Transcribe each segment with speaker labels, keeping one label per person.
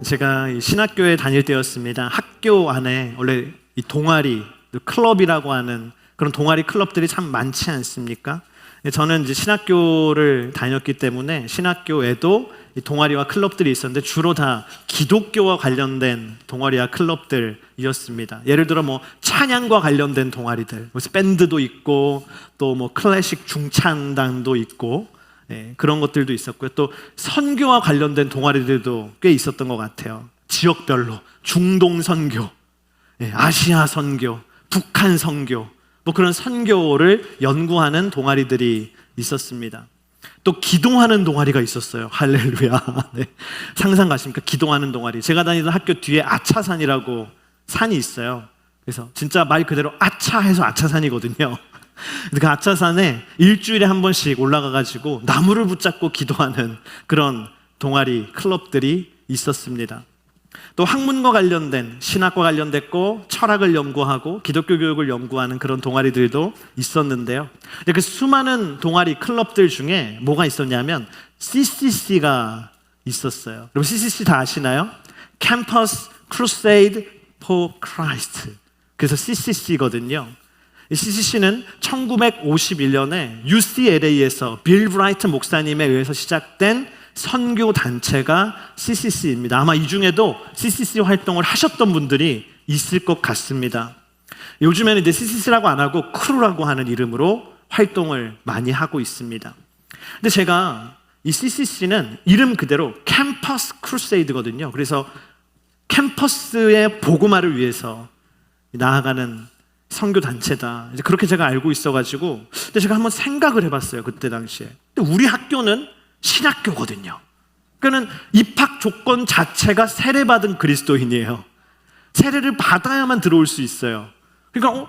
Speaker 1: 제가 이 신학교에 다닐 때였습니다. 학교 안에 원래 이 동아리, 클럽이라고 하는 그런 동아리 클럽들이 참 많지 않습니까? 저는 이제 신학교를 다녔기 때문에 신학교에도 이 동아리와 클럽들이 있었는데 주로 다 기독교와 관련된 동아리와 클럽들이었습니다. 예를 들어 뭐 찬양과 관련된 동아리들, 무슨 밴드도 있고 또 뭐 클래식 중창단도 있고 그런 것들도 있었고요. 또 선교와 관련된 동아리들도 꽤 있었던 것 같아요. 지역별로 중동 선교, 아시아 선교, 북한 선교, 뭐 그런 선교를 연구하는 동아리들이 있었습니다. 또 기도하는 동아리가 있었어요. 할렐루야. 네. 상상 가십니까? 기도하는 동아리. 제가 다니던 학교 뒤에 아차산이라고 산이 있어요. 그래서 진짜 말 그대로 아차해서 아차산이거든요. 그 아차산에 일주일에 한 번씩 올라가가지고 나무를 붙잡고 기도하는 그런 동아리 클럽들이 있었습니다. 또 학문과 관련된, 신학과 관련됐고 철학을 연구하고 기독교 교육을 연구하는 그런 동아리들도 있었는데요. 그 수많은 동아리 클럽들 중에 뭐가 있었냐면 CCC가 있었어요. 여러분 CCC 다 아시나요? Campus Crusade for Christ. 그래서 CCC거든요. 이 CCC는 1951년에 UCLA에서 빌 브라이트 목사님에 의해서 시작된 선교 단체가 CCC입니다. 아마 이 중에도 CCC 활동을 하셨던 분들이 있을 것 같습니다. 요즘에는 이제 CCC라고 안 하고 크루라고 하는 이름으로 활동을 많이 하고 있습니다. 근데 제가 이 CCC는 이름 그대로 캠퍼스 크루세이드거든요. 그래서 캠퍼스의 복음화를 위해서 나아가는 선교 단체다. 이제 그렇게 제가 알고 있어가지고, 근데 제가 한번 생각을 해봤어요. 그때 당시에. 근데 우리 학교는 신학교거든요. 그러니까 입학 조건 자체가 세례받은 그리스도인이에요. 세례를 받아야만 들어올 수 있어요. 그러니까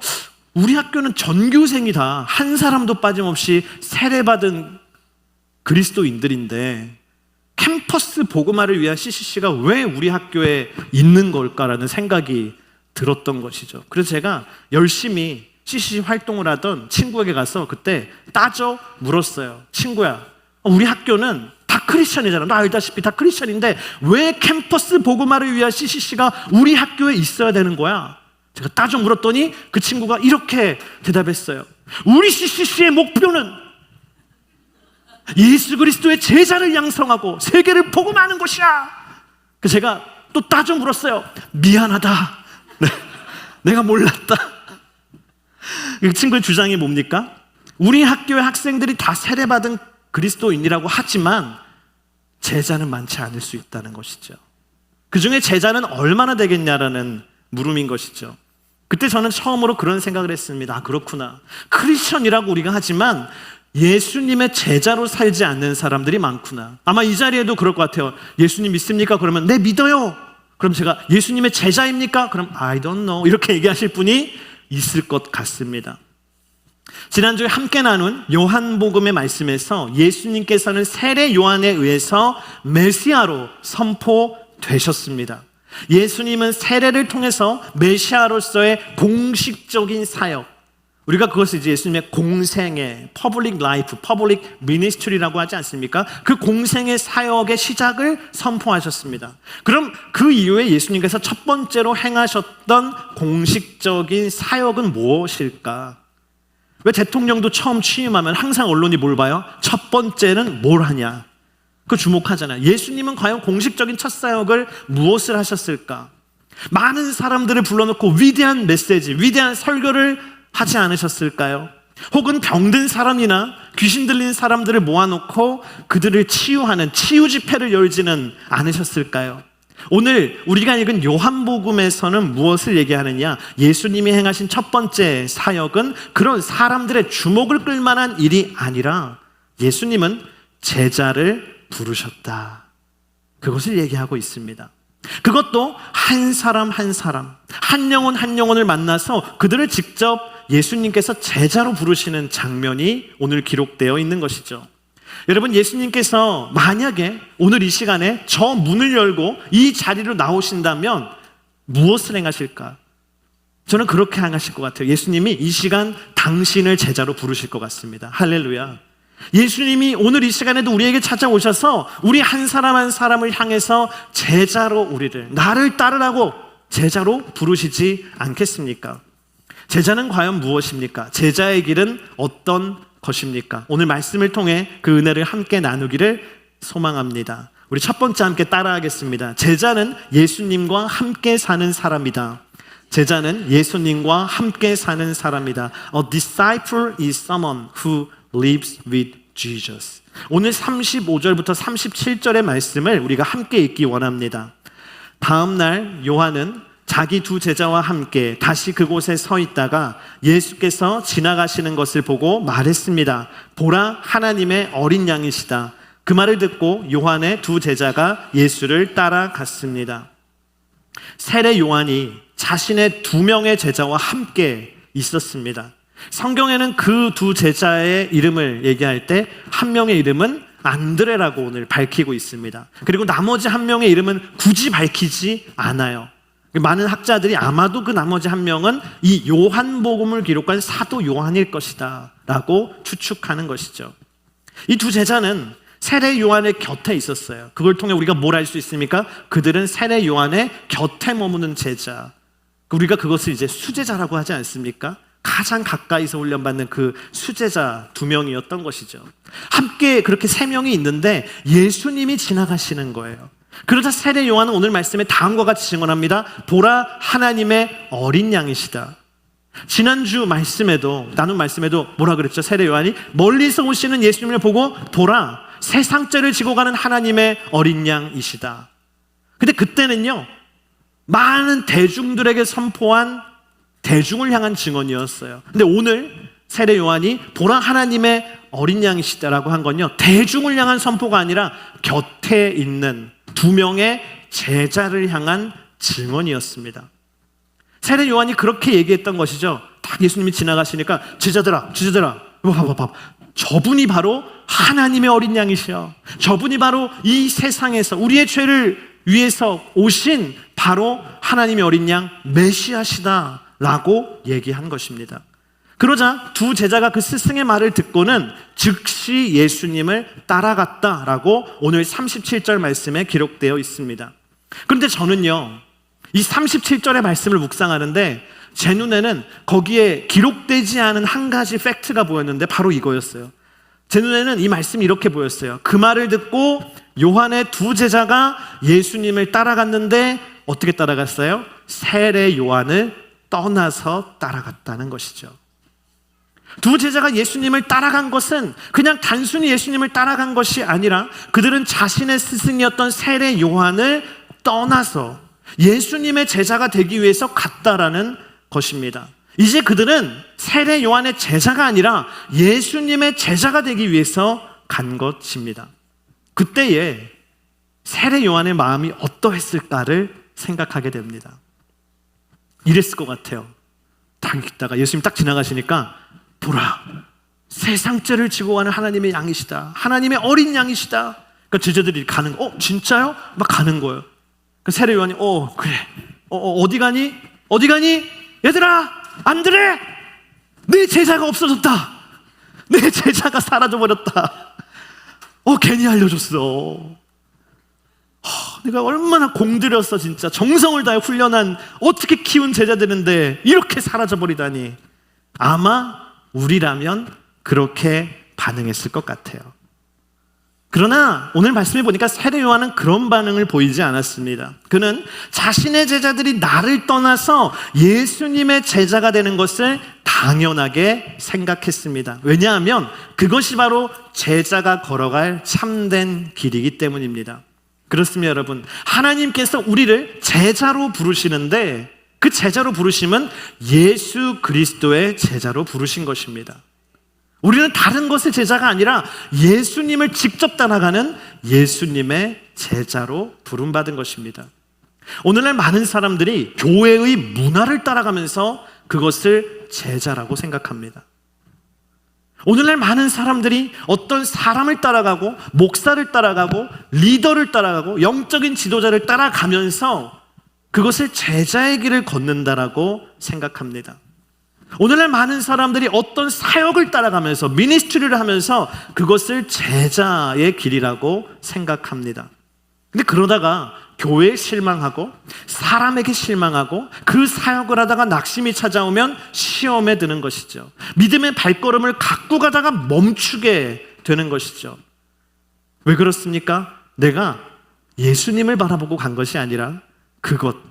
Speaker 1: 우리 학교는 전교생이다. 한 사람도 빠짐없이 세례받은 그리스도인들인데 캠퍼스 복음화를 위한 CCC가 왜 우리 학교에 있는 걸까라는 생각이 들었던 것이죠. 그래서 제가 열심히 CCC 활동을 하던 친구에게 가서 그때 따져 물었어요. 친구야, 우리 학교는 다 크리스천이잖아. 너 알다시피 다 크리스천인데 왜 캠퍼스 복음화를 위한 CCC가 우리 학교에 있어야 되는 거야? 제가 따져 물었더니 그 친구가 이렇게 대답했어요. 우리 CCC의 목표는 예수 그리스도의 제자를 양성하고 세계를 복음하는 것이야. 그래서 제가 또 따져 물었어요. 미안하다. 네, 내가 몰랐다. 그 친구의 주장이 뭡니까? 우리 학교의 학생들이 다 세례받은 그리스도인이라고 하지만 제자는 많지 않을 수 있다는 것이죠. 그 중에 제자는 얼마나 되겠냐라는 물음인 것이죠. 그때 저는 처음으로 그런 생각을 했습니다. 아, 그렇구나. 크리스천이라고 우리가 하지만 예수님의 제자로 살지 않는 사람들이 많구나. 아마 이 자리에도 그럴 것 같아요. 예수님 믿습니까? 그러면 네, 믿어요. 그럼 제가 예수님의 제자입니까? 그럼 I don't know. 이렇게 얘기하실 분이 있을 것 같습니다. 지난주에 함께 나눈 요한복음의 말씀에서 예수님께서는 세례 요한에 의해서 메시아로 선포되셨습니다. 예수님은 세례를 통해서 메시아로서의 공식적인 사역, 우리가 그것을 이제 예수님의 공생의 퍼블릭 라이프, 퍼블릭 미니스트리라고 하지 않습니까? 그 공생의 사역의 시작을 선포하셨습니다. 그럼 그 이후에 예수님께서 첫 번째로 행하셨던 공식적인 사역은 무엇일까? 왜 대통령도 처음 취임하면 항상 언론이 뭘 봐요? 첫 번째는 뭘 하냐? 그 주목하잖아요. 예수님은 과연 공식적인 첫 사역을 무엇을 하셨을까? 많은 사람들을 불러놓고 위대한 메시지, 위대한 설교를 하지 않으셨을까요? 혹은 병든 사람이나 귀신 들린 사람들을 모아놓고 그들을 치유하는 치유 집회를 열지는 않으셨을까요? 오늘 우리가 읽은 요한복음에서는 무엇을 얘기하느냐? 예수님이 행하신 첫 번째 사역은 그런 사람들의 주목을 끌만한 일이 아니라 예수님은 제자를 부르셨다. 그것을 얘기하고 있습니다. 그것도 한 사람 한 사람, 한 영혼 한 영혼을 만나서 그들을 직접 예수님께서 제자로 부르시는 장면이 오늘 기록되어 있는 것이죠. 여러분, 예수님께서 만약에 오늘 이 시간에 저 문을 열고 이 자리로 나오신다면 무엇을 행하실까? 저는 그렇게 행하실 것 같아요. 예수님이 이 시간 당신을 제자로 부르실 것 같습니다. 할렐루야. 예수님이 오늘 이 시간에도 우리에게 찾아오셔서 우리 한 사람 한 사람을 향해서 제자로 우리를, 나를 따르라고 제자로 부르시지 않겠습니까? 제자는 과연 무엇입니까? 제자의 길은 어떤 것입니까? 오늘 말씀을 통해 그 은혜를 함께 나누기를 소망합니다. 우리 첫 번째 함께 따라하겠습니다. 제자는 예수님과 함께 사는 사람이다. 제자는 예수님과 함께 사는 사람이다. A disciple is someone who lives with Jesus. 오늘 35절부터 37절의 말씀을 우리가 함께 읽기 원합니다. 다음 날 요한은 자기 두 제자와 함께 다시 그곳에 서 있다가 예수께서 지나가시는 것을 보고 말했습니다. 보라, 하나님의 어린 양이시다. 그 말을 듣고 요한의 두 제자가 예수를 따라갔습니다. 세례 요한이 자신의 두 명의 제자와 함께 있었습니다. 성경에는 그 두 제자의 이름을 얘기할 때 한 명의 이름은 안드레라고 오늘 밝히고 있습니다. 그리고 나머지 한 명의 이름은 굳이 밝히지 않아요. 많은 학자들이 아마도 그 나머지 한 명은 이 요한복음을 기록한 사도 요한일 것이다 라고 추측하는 것이죠. 이 두 제자는 세례 요한의 곁에 있었어요. 그걸 통해 우리가 뭘 알 수 있습니까? 그들은 세례 요한의 곁에 머무는 제자, 우리가 그것을 이제 수제자라고 하지 않습니까? 가장 가까이서 훈련받는 그 수제자 두 명이었던 것이죠. 함께 그렇게 세 명이 있는데 예수님이 지나가시는 거예요. 그러자 세례 요한은 오늘 말씀에 다음과 같이 증언합니다. 보라, 하나님의 어린 양이시다. 지난주 말씀에도, 나눈 말씀에도 뭐라 그랬죠? 세례 요한이 멀리서 오시는 예수님을 보고 보라, 세상 죄를 지고 가는 하나님의 어린 양이시다. 근데 그때는요, 많은 대중들에게 선포한 대중을 향한 증언이었어요. 근데 오늘 세례 요한이 보라, 하나님의 어린 양이시다라고 한 건요, 대중을 향한 선포가 아니라 곁에 있는 두 명의 제자를 향한 증언이었습니다. 세례 요한이 그렇게 얘기했던 것이죠. 딱 예수님이 지나가시니까 제자들아 봐봐, 저분이 바로 하나님의 어린 양이시여. 저분이 바로 이 세상에서 우리의 죄를 위해서 오신 바로 하나님의 어린 양 메시아시다 라고 얘기한 것입니다. 그러자 두 제자가 그 스승의 말을 듣고는 즉시 예수님을 따라갔다라고 오늘 37절 말씀에 기록되어 있습니다. 그런데 저는요, 이 37절의 말씀을 묵상하는데 제 눈에는 거기에 기록되지 않은 한 가지 팩트가 보였는데 바로 이거였어요. 제 눈에는 이 말씀이 이렇게 보였어요. 그 말을 듣고 요한의 두 제자가 예수님을 따라갔는데 어떻게 따라갔어요? 세례 요한을 떠나서 따라갔다는 것이죠. 두 제자가 예수님을 따라간 것은 그냥 단순히 예수님을 따라간 것이 아니라 그들은 자신의 스승이었던 세례 요한을 떠나서 예수님의 제자가 되기 위해서 갔다라는 것입니다. 이제 그들은 세례 요한의 제자가 아니라 예수님의 제자가 되기 위해서 간 것입니다. 그때에 세례 요한의 마음이 어떠했을까를 생각하게 됩니다. 이랬을 것 같아요. 딱 있다가 예수님 딱 지나가시니까 보라, 세상 죄를 지고 가는 하나님의 양이시다. 하나님의 어린 양이시다. 그러니까 제자들이 가는 거. 진짜요? 막 가는 거예요. 그 세례 요한이 그래. 어디 가니? 어디 가니? 얘들아, 안드레, 내 제자가 없어졌다. 내 제자가 사라져버렸다. 괜히 알려줬어. 내가 얼마나 공들였어, 진짜. 정성을 다해 훈련한, 어떻게 키운 제자들인데 이렇게 사라져버리다니. 아마 우리라면 그렇게 반응했을 것 같아요. 그러나 오늘 말씀해 보니까 세례 요한은 그런 반응을 보이지 않았습니다. 그는 자신의 제자들이 나를 떠나서 예수님의 제자가 되는 것을 당연하게 생각했습니다. 왜냐하면 그것이 바로 제자가 걸어갈 참된 길이기 때문입니다. 그렇습니다, 여러분. 하나님께서 우리를 제자로 부르시는데 그 제자로 부르심은 예수 그리스도의 제자로 부르신 것입니다. 우리는 다른 것의 제자가 아니라 예수님을 직접 따라가는 예수님의 제자로 부름받은 것입니다. 오늘날 많은 사람들이 교회의 문화를 따라가면서 그것을 제자라고 생각합니다. 오늘날 많은 사람들이 어떤 사람을 따라가고 목사를 따라가고 리더를 따라가고 영적인 지도자를 따라가면서 그것을 제자의 길을 걷는다라고 생각합니다. 오늘날 많은 사람들이 어떤 사역을 따라가면서 미니스트리를 하면서 그것을 제자의 길이라고 생각합니다. 근데 그러다가 교회에 실망하고 사람에게 실망하고 그 사역을 하다가 낙심이 찾아오면 시험에 드는 것이죠. 믿음의 발걸음을 갖고 가다가 멈추게 되는 것이죠. 왜 그렇습니까? 내가 예수님을 바라보고 간 것이 아니라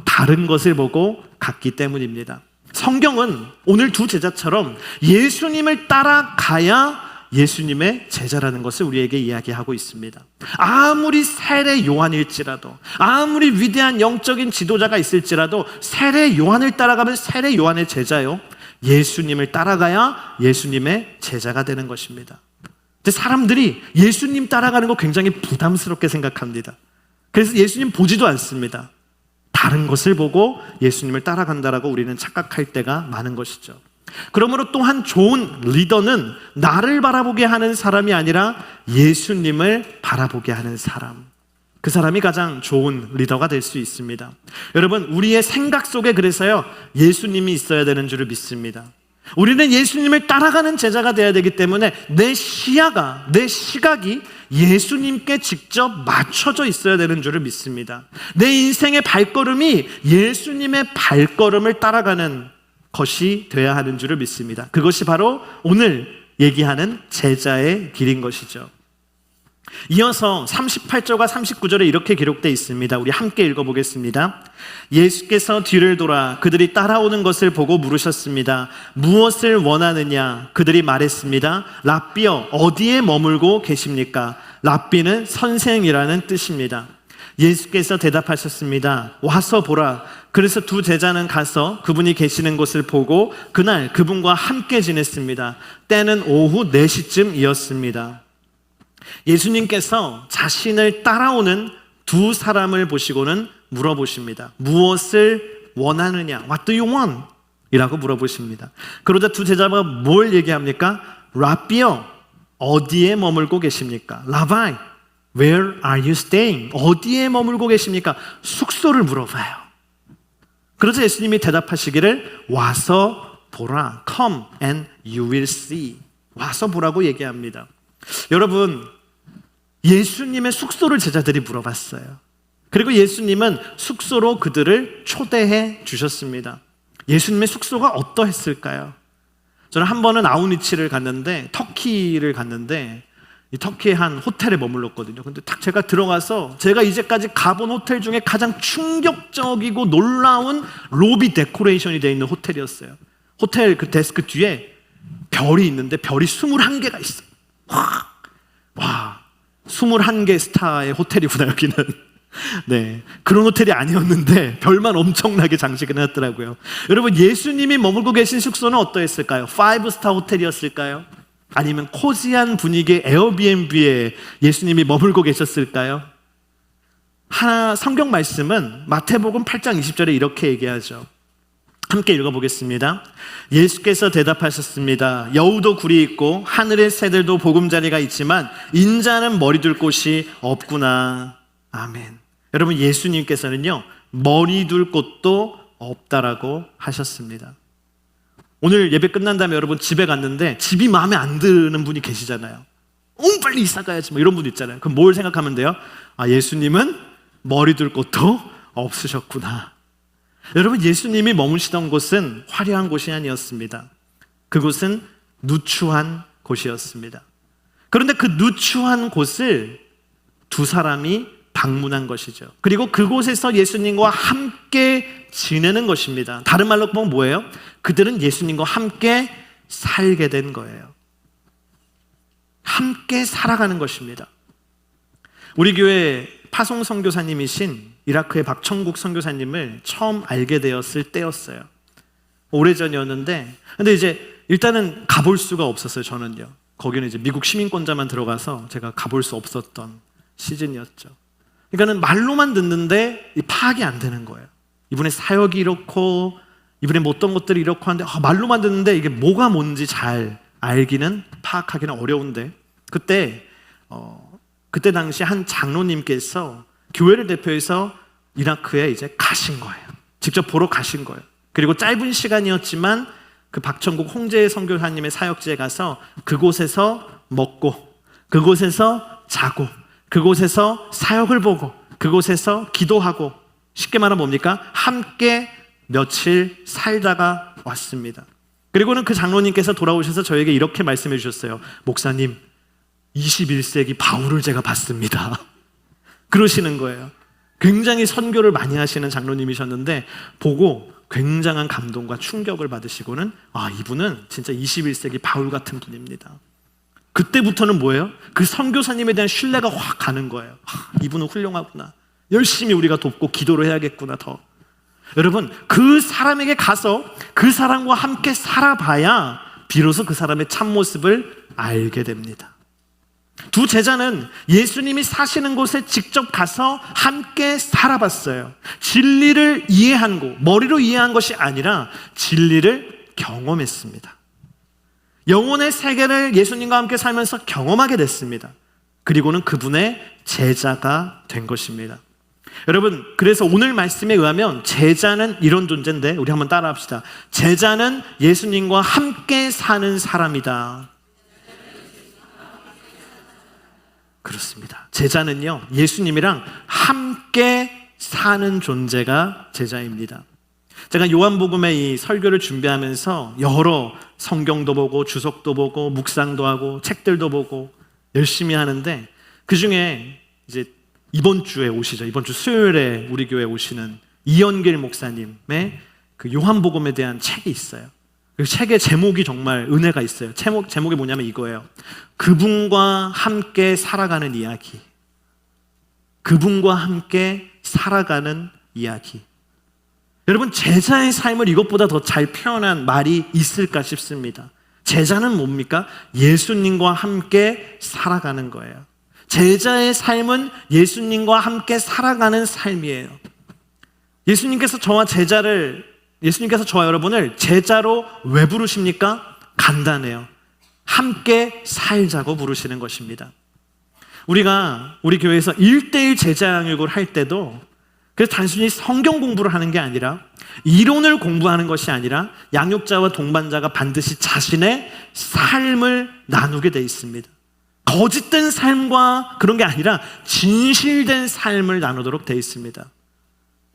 Speaker 1: 다른 것을 보고 갔기 때문입니다. 성경은 오늘 두 제자처럼 예수님을 따라가야 예수님의 제자라는 것을 우리에게 이야기하고 있습니다. 아무리 세례 요한일지라도, 아무리 위대한 영적인 지도자가 있을지라도 세례 요한을 따라가면 세례 요한의 제자요, 예수님을 따라가야 예수님의 제자가 되는 것입니다. 근데 사람들이 예수님 따라가는 거 굉장히 부담스럽게 생각합니다. 그래서 예수님 보지도 않습니다. 다른 것을 보고 예수님을 따라간다라고 우리는 착각할 때가 많은 것이죠. 그러므로 또한 좋은 리더는 나를 바라보게 하는 사람이 아니라 예수님을 바라보게 하는 사람, 그 사람이 가장 좋은 리더가 될 수 있습니다. 여러분, 우리의 생각 속에 그래서요 예수님이 있어야 되는 줄을 믿습니다. 우리는 예수님을 따라가는 제자가 되어야 되기 때문에 내 시야가, 내 시각이 예수님께 직접 맞춰져 있어야 되는 줄을 믿습니다. 내 인생의 발걸음이 예수님의 발걸음을 따라가는 것이 되어야 하는 줄을 믿습니다. 그것이 바로 오늘 얘기하는 제자의 길인 것이죠. 이어서 38절과 39절에 이렇게 기록되어 있습니다. 우리 함께 읽어보겠습니다. 예수께서 뒤를 돌아 그들이 따라오는 것을 보고 물으셨습니다. 무엇을 원하느냐? 그들이 말했습니다. 랍비여, 어디에 머물고 계십니까? 랍비는 선생이라는 뜻입니다. 예수께서 대답하셨습니다. 와서 보라. 그래서 두 제자는 가서 그분이 계시는 곳을 보고 그날 그분과 함께 지냈습니다. 때는 오후 4시쯤이었습니다. 예수님께서 자신을 따라오는 두 사람을 보시고는 물어보십니다. 무엇을 원하느냐? What do you want? 이라고 물어보십니다. 그러자 두 제자가 뭘 얘기합니까? 랍비여, 어디에 머물고 계십니까? 라바이, where are you staying? 어디에 머물고 계십니까? 숙소를 물어봐요. 그러자 예수님이 대답하시기를 와서 보라. Come and you will see. 와서 보라고 얘기합니다. 여러분, 예수님의 숙소를 제자들이 물어봤어요. 그리고 예수님은 숙소로 그들을 초대해 주셨습니다. 예수님의 숙소가 어떠했을까요? 저는 한 번은 아우니치를 갔는데, 터키를 갔는데 이 터키의 한 호텔에 머물렀거든요. 근데 딱 제가 들어가서 제가 이제까지 가본 호텔 중에 가장 충격적이고 놀라운 로비 데코레이션이 되어 있는 호텔이었어요. 호텔 그 데스크 뒤에 별이 있는데 별이 21개가 있어요. 와, 21개 스타의 호텔이구나 여기는. 네, 그런 호텔이 아니었는데 별만 엄청나게 장식을 해놨더라고요. 여러분, 예수님이 머물고 계신 숙소는 어떠했을까요? 5스타 호텔이었을까요? 아니면 코지한 분위기의 에어비앤비에 예수님이 머물고 계셨을까요? 성경 말씀은 마태복음 8장 20절에 이렇게 얘기하죠. 함께 읽어보겠습니다. 예수께서 대답하셨습니다. 여우도 굴이 있고 하늘의 새들도 보금자리가 있지만 인자는 머리 둘 곳이 없구나. 아멘. 여러분, 예수님께서는요 머리 둘 곳도 없다라고 하셨습니다. 오늘 예배 끝난 다음에 여러분 집에 갔는데 집이 마음에 안 드는 분이 계시잖아요. 빨리 이사 가야지 뭐 이런 분 있잖아요. 그럼 뭘 생각하면 돼요? 아, 예수님은 머리 둘 곳도 없으셨구나. 여러분, 예수님이 머무시던 곳은 화려한 곳이 아니었습니다. 그곳은 누추한 곳이었습니다. 그런데 그 누추한 곳을 두 사람이 방문한 것이죠. 그리고 그곳에서 예수님과 함께 지내는 것입니다. 다른 말로 보면 뭐예요? 그들은 예수님과 함께 살게 된 거예요. 함께 살아가는 것입니다. 우리 교회 파송 선교사님이신 이라크의 박청국 선교사님을 처음 알게 되었을 때였어요. 오래전이었는데, 근데 이제 일단은 가볼 수가 없었어요. 저는요. 거기는 이제 미국 시민권자만 들어가서 제가 가볼 수 없었던 시즌이었죠. 그러니까는 말로만 듣는데 파악이 안 되는 거예요. 이분의 사역이 이렇고, 이분의 어떤 것들이 이렇고 한데 말로만 듣는데 이게 뭐가 뭔지 잘 알기는, 파악하기는 어려운데, 그때 당시 한 장로님께서 교회를 대표해서 이라크에 이제 가신 거예요. 직접 보러 가신 거예요. 그리고 짧은 시간이었지만 그 박천국 홍재 선교사님의 사역지에 가서 그곳에서 먹고, 그곳에서 자고, 그곳에서 사역을 보고, 그곳에서 기도하고, 쉽게 말하면 뭡니까? 함께 며칠 살다가 왔습니다. 그리고는 그 장로님께서 돌아오셔서 저에게 이렇게 말씀해 주셨어요. 목사님, 21세기 바울을 제가 봤습니다. 그러시는 거예요. 굉장히 선교를 많이 하시는 장로님이셨는데 보고 굉장한 감동과 충격을 받으시고는 이분은 진짜 21세기 바울 같은 분입니다. 그때부터는 뭐예요? 그 선교사님에 대한 신뢰가 확 가는 거예요. 이분은 훌륭하구나. 열심히 우리가 돕고 기도를 해야겠구나 더. 여러분, 그 사람에게 가서 그 사람과 함께 살아봐야 비로소 그 사람의 참모습을 알게 됩니다. 두 제자는 예수님이 사시는 곳에 직접 가서 함께 살아봤어요. 진리를 이해한 거, 머리로 이해한 것이 아니라 진리를 경험했습니다. 영혼의 세계를 예수님과 함께 살면서 경험하게 됐습니다. 그리고는 그분의 제자가 된 것입니다. 여러분, 그래서 오늘 말씀에 의하면 제자는 이런 존재인데 우리 한번 따라합시다. 제자는 예수님과 함께 사는 사람이다. 그렇습니다. 제자는요, 예수님이랑 함께 사는 존재가 제자입니다. 제가 요한복음의 이 설교를 준비하면서 여러 성경도 보고 주석도 보고 묵상도 하고 책들도 보고 열심히 하는데, 그 중에 이제 이번 주에 오시죠. 이번 주 수요일에 우리 교회에 오시는 이연길 목사님의 그 요한복음에 대한 책이 있어요. 그 책의 제목이 정말 은혜가 있어요. 제목이 뭐냐면 이거예요. 그분과 함께 살아가는 이야기. 그분과 함께 살아가는 이야기. 여러분, 제자의 삶을 이것보다 더 잘 표현한 말이 있을까 싶습니다. 제자는 뭡니까? 예수님과 함께 살아가는 거예요. 제자의 삶은 예수님과 함께 살아가는 삶이에요. 예수님께서 저와 여러분을 제자로 왜 부르십니까? 간단해요. 함께 살자고 부르시는 것입니다. 우리가 우리 교회에서 1:1 제자 양육을 할 때도 그래서 단순히 성경 공부를 하는 게 아니라 이론을 공부하는 것이 아니라 양육자와 동반자가 반드시 자신의 삶을 나누게 돼 있습니다. 거짓된 삶과 그런 게 아니라 진실된 삶을 나누도록 돼 있습니다.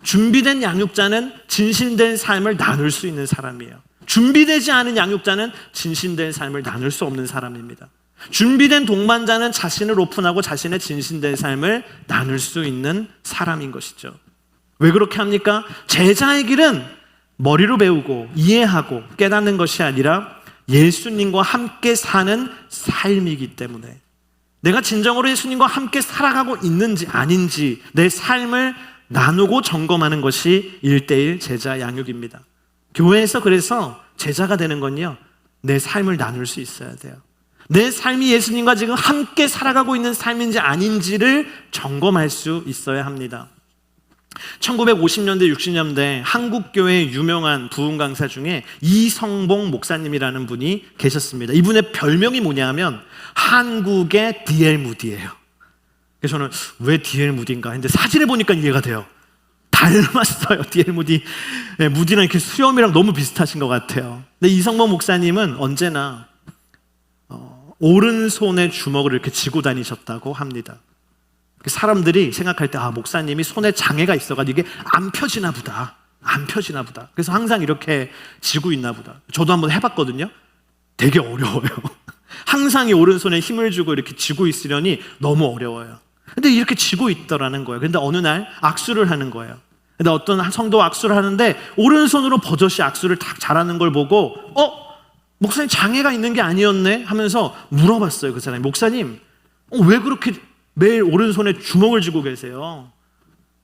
Speaker 1: 준비된 양육자는 진실된 삶을 나눌 수 있는 사람이에요. 준비되지 않은 양육자는 진실된 삶을 나눌 수 없는 사람입니다. 준비된 동반자는 자신을 오픈하고 자신의 진실된 삶을 나눌 수 있는 사람인 것이죠. 왜 그렇게 합니까? 제자의 길은 머리로 배우고 이해하고 깨닫는 것이 아니라 예수님과 함께 사는 삶이기 때문에 내가 진정으로 예수님과 함께 살아가고 있는지 아닌지 내 삶을 나누고 점검하는 것이 1:1 제자 양육입니다. 교회에서 그래서 제자가 되는 건요, 내 삶을 나눌 수 있어야 돼요. 내 삶이 예수님과 지금 함께 살아가고 있는 삶인지 아닌지를 점검할 수 있어야 합니다. 1950년대 60년대 한국교회의 유명한 부흥 강사 중에 이성봉 목사님이라는 분이 계셨습니다. 이분의 별명이 뭐냐면 한국의 D.L. 무디예요. 그래서 저는 왜 D.L. 무디인가 했는데 사진을 보니까 이해가 돼요. 닮았어요. D.L. 무디. 네, 무디랑 이렇게 수염이랑 너무 비슷하신 것 같아요. 근데 이성봉 목사님은 언제나 오른손에 주먹을 이렇게 쥐고 다니셨다고 합니다. 사람들이 생각할 때 목사님이 손에 장애가 있어가지고 이게 안 펴지나 보다. 그래서 항상 이렇게 쥐고 있나 보다. 저도 한번 해봤거든요. 되게 어려워요. 항상 이 오른손에 힘을 주고 이렇게 쥐고 있으려니 너무 어려워요. 근데 이렇게 쥐고 있더라는 거예요. 근데 어느 날 악수를 하는 거예요. 근데 어떤 성도 악수를 하는데 오른손으로 버젓이 악수를 딱 잘하는 걸 보고 목사님 장애가 있는 게 아니었네 하면서 물어봤어요. 그 사람이. 목사님 왜 그렇게 매일 오른손에 주먹을 쥐고 계세요?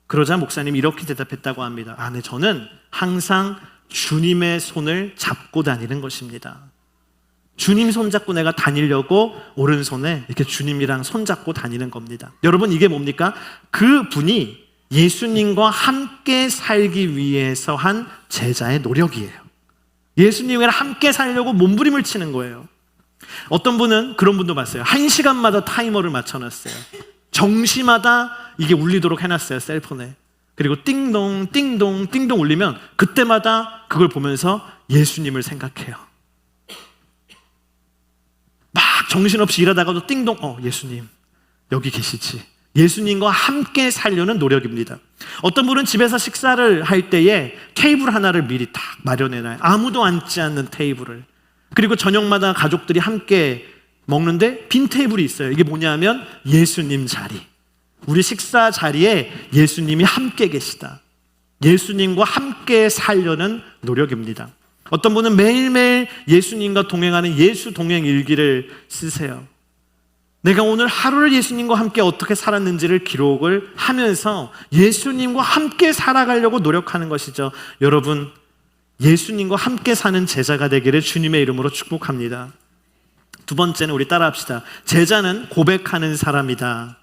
Speaker 1: 그러자 목사님이 이렇게 대답했다고 합니다. 네, 저는 항상 주님의 손을 잡고 다니는 것입니다. 주님 손잡고 내가 다니려고 오른손에 이렇게 주님이랑 손잡고 다니는 겁니다. 여러분, 이게 뭡니까? 그 분이 예수님과 함께 살기 위해서 한 제자의 노력이에요. 예수님이랑 함께 살려고 몸부림을 치는 거예요. 어떤 분은 그런 분도 봤어요. 1시간마다 타이머를 맞춰놨어요. 정시마다 이게 울리도록 해놨어요. 셀폰에. 그리고 띵동 띵동 띵동 울리면 그때마다 그걸 보면서 예수님을 생각해요. 정신없이 일하다가도 띵동, 예수님 여기 계시지. 예수님과 함께 살려는 노력입니다. 어떤 분은 집에서 식사를 할 때에 테이블 하나를 미리 딱 마련해놔요. 아무도 앉지 않는 테이블을. 그리고 저녁마다 가족들이 함께 먹는데 빈 테이블이 있어요. 이게 뭐냐면 예수님 자리. 우리 식사 자리에 예수님이 함께 계시다. 예수님과 함께 살려는 노력입니다. 어떤 분은 매일매일 예수님과 동행하는 예수 동행 일기를 쓰세요. 내가 오늘 하루를 예수님과 함께 어떻게 살았는지를 기록을 하면서 예수님과 함께 살아가려고 노력하는 것이죠. 여러분, 예수님과 함께 사는 제자가 되기를 주님의 이름으로 축복합니다. 두 번째는 우리 따라합시다. 제자는 고백하는 사람이다.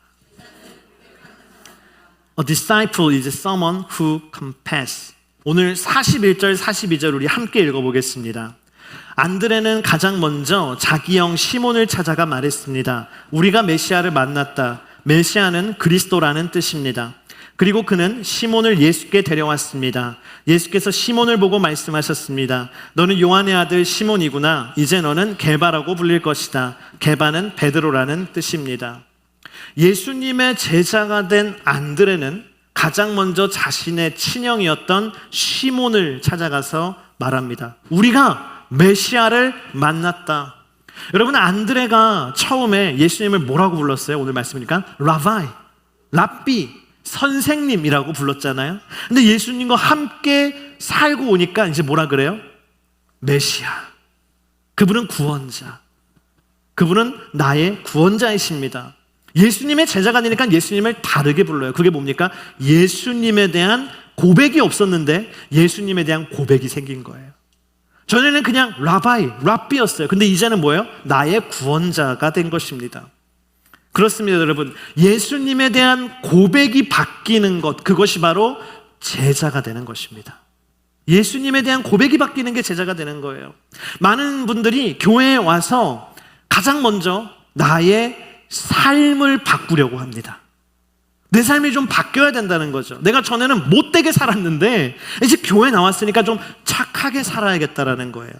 Speaker 1: A disciple is someone who confesses. 오늘 41절, 42절 우리 함께 읽어보겠습니다. 안드레는 가장 먼저 자기 형 시몬을 찾아가 말했습니다. 우리가 메시아를 만났다. 메시아는 그리스도라는 뜻입니다. 그리고 그는 시몬을 예수께 데려왔습니다. 예수께서 시몬을 보고 말씀하셨습니다. 너는 요한의 아들 시몬이구나. 이제 너는 게바라고 불릴 것이다. 게바는 베드로라는 뜻입니다. 예수님의 제자가 된 안드레는 가장 먼저 자신의 친형이었던 시몬을 찾아가서 말합니다. 우리가 메시아를 만났다. 여러분, 안드레가 처음에 예수님을 뭐라고 불렀어요? 오늘 말씀이니까 라바이, 랍비, 선생님이라고 불렀잖아요. 근데 예수님과 함께 살고 오니까 이제 뭐라 그래요? 메시아. 그분은 구원자. 그분은 나의 구원자이십니다. 예수님의 제자가 되니까 예수님을 다르게 불러요. 그게 뭡니까? 예수님에 대한 고백이 없었는데 예수님에 대한 고백이 생긴 거예요. 전에는 그냥 라바이, 랍비였어요. 근데 이제는 뭐예요? 나의 구원자가 된 것입니다. 그렇습니다, 여러분. 예수님에 대한 고백이 바뀌는 것, 그것이 바로 제자가 되는 것입니다. 예수님에 대한 고백이 바뀌는 게 제자가 되는 거예요. 많은 분들이 교회에 와서 가장 먼저 나의 삶을 바꾸려고 합니다. 내 삶이 좀 바뀌어야 된다는 거죠. 내가 전에는 못되게 살았는데 이제 교회 나왔으니까 좀 착하게 살아야겠다라는 거예요.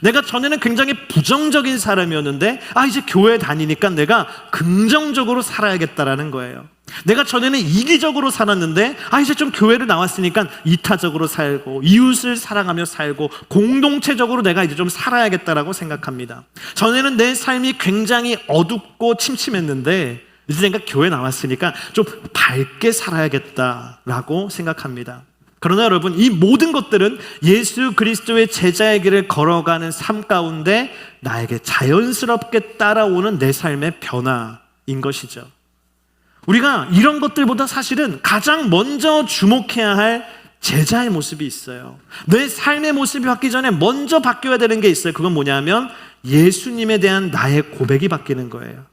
Speaker 1: 내가 전에는 굉장히 부정적인 사람이었는데 이제 교회 다니니까 내가 긍정적으로 살아야겠다라는 거예요. 내가 전에는 이기적으로 살았는데 이제 좀 교회를 나왔으니까 이타적으로 살고 이웃을 사랑하며 살고 공동체적으로 내가 이제 좀 살아야겠다라고 생각합니다. 전에는 내 삶이 굉장히 어둡고 침침했는데 이제 내가 교회 나왔으니까 좀 밝게 살아야겠다라고 생각합니다. 그러나 여러분, 이 모든 것들은 예수 그리스도의 제자의 길을 걸어가는 삶 가운데 나에게 자연스럽게 따라오는 내 삶의 변화인 것이죠. 우리가 이런 것들보다 사실은 가장 먼저 주목해야 할 제자의 모습이 있어요. 내 삶의 모습이 바뀌기 전에 먼저 바뀌어야 되는 게 있어요. 그건 뭐냐면 예수님에 대한 나의 고백이 바뀌는 거예요.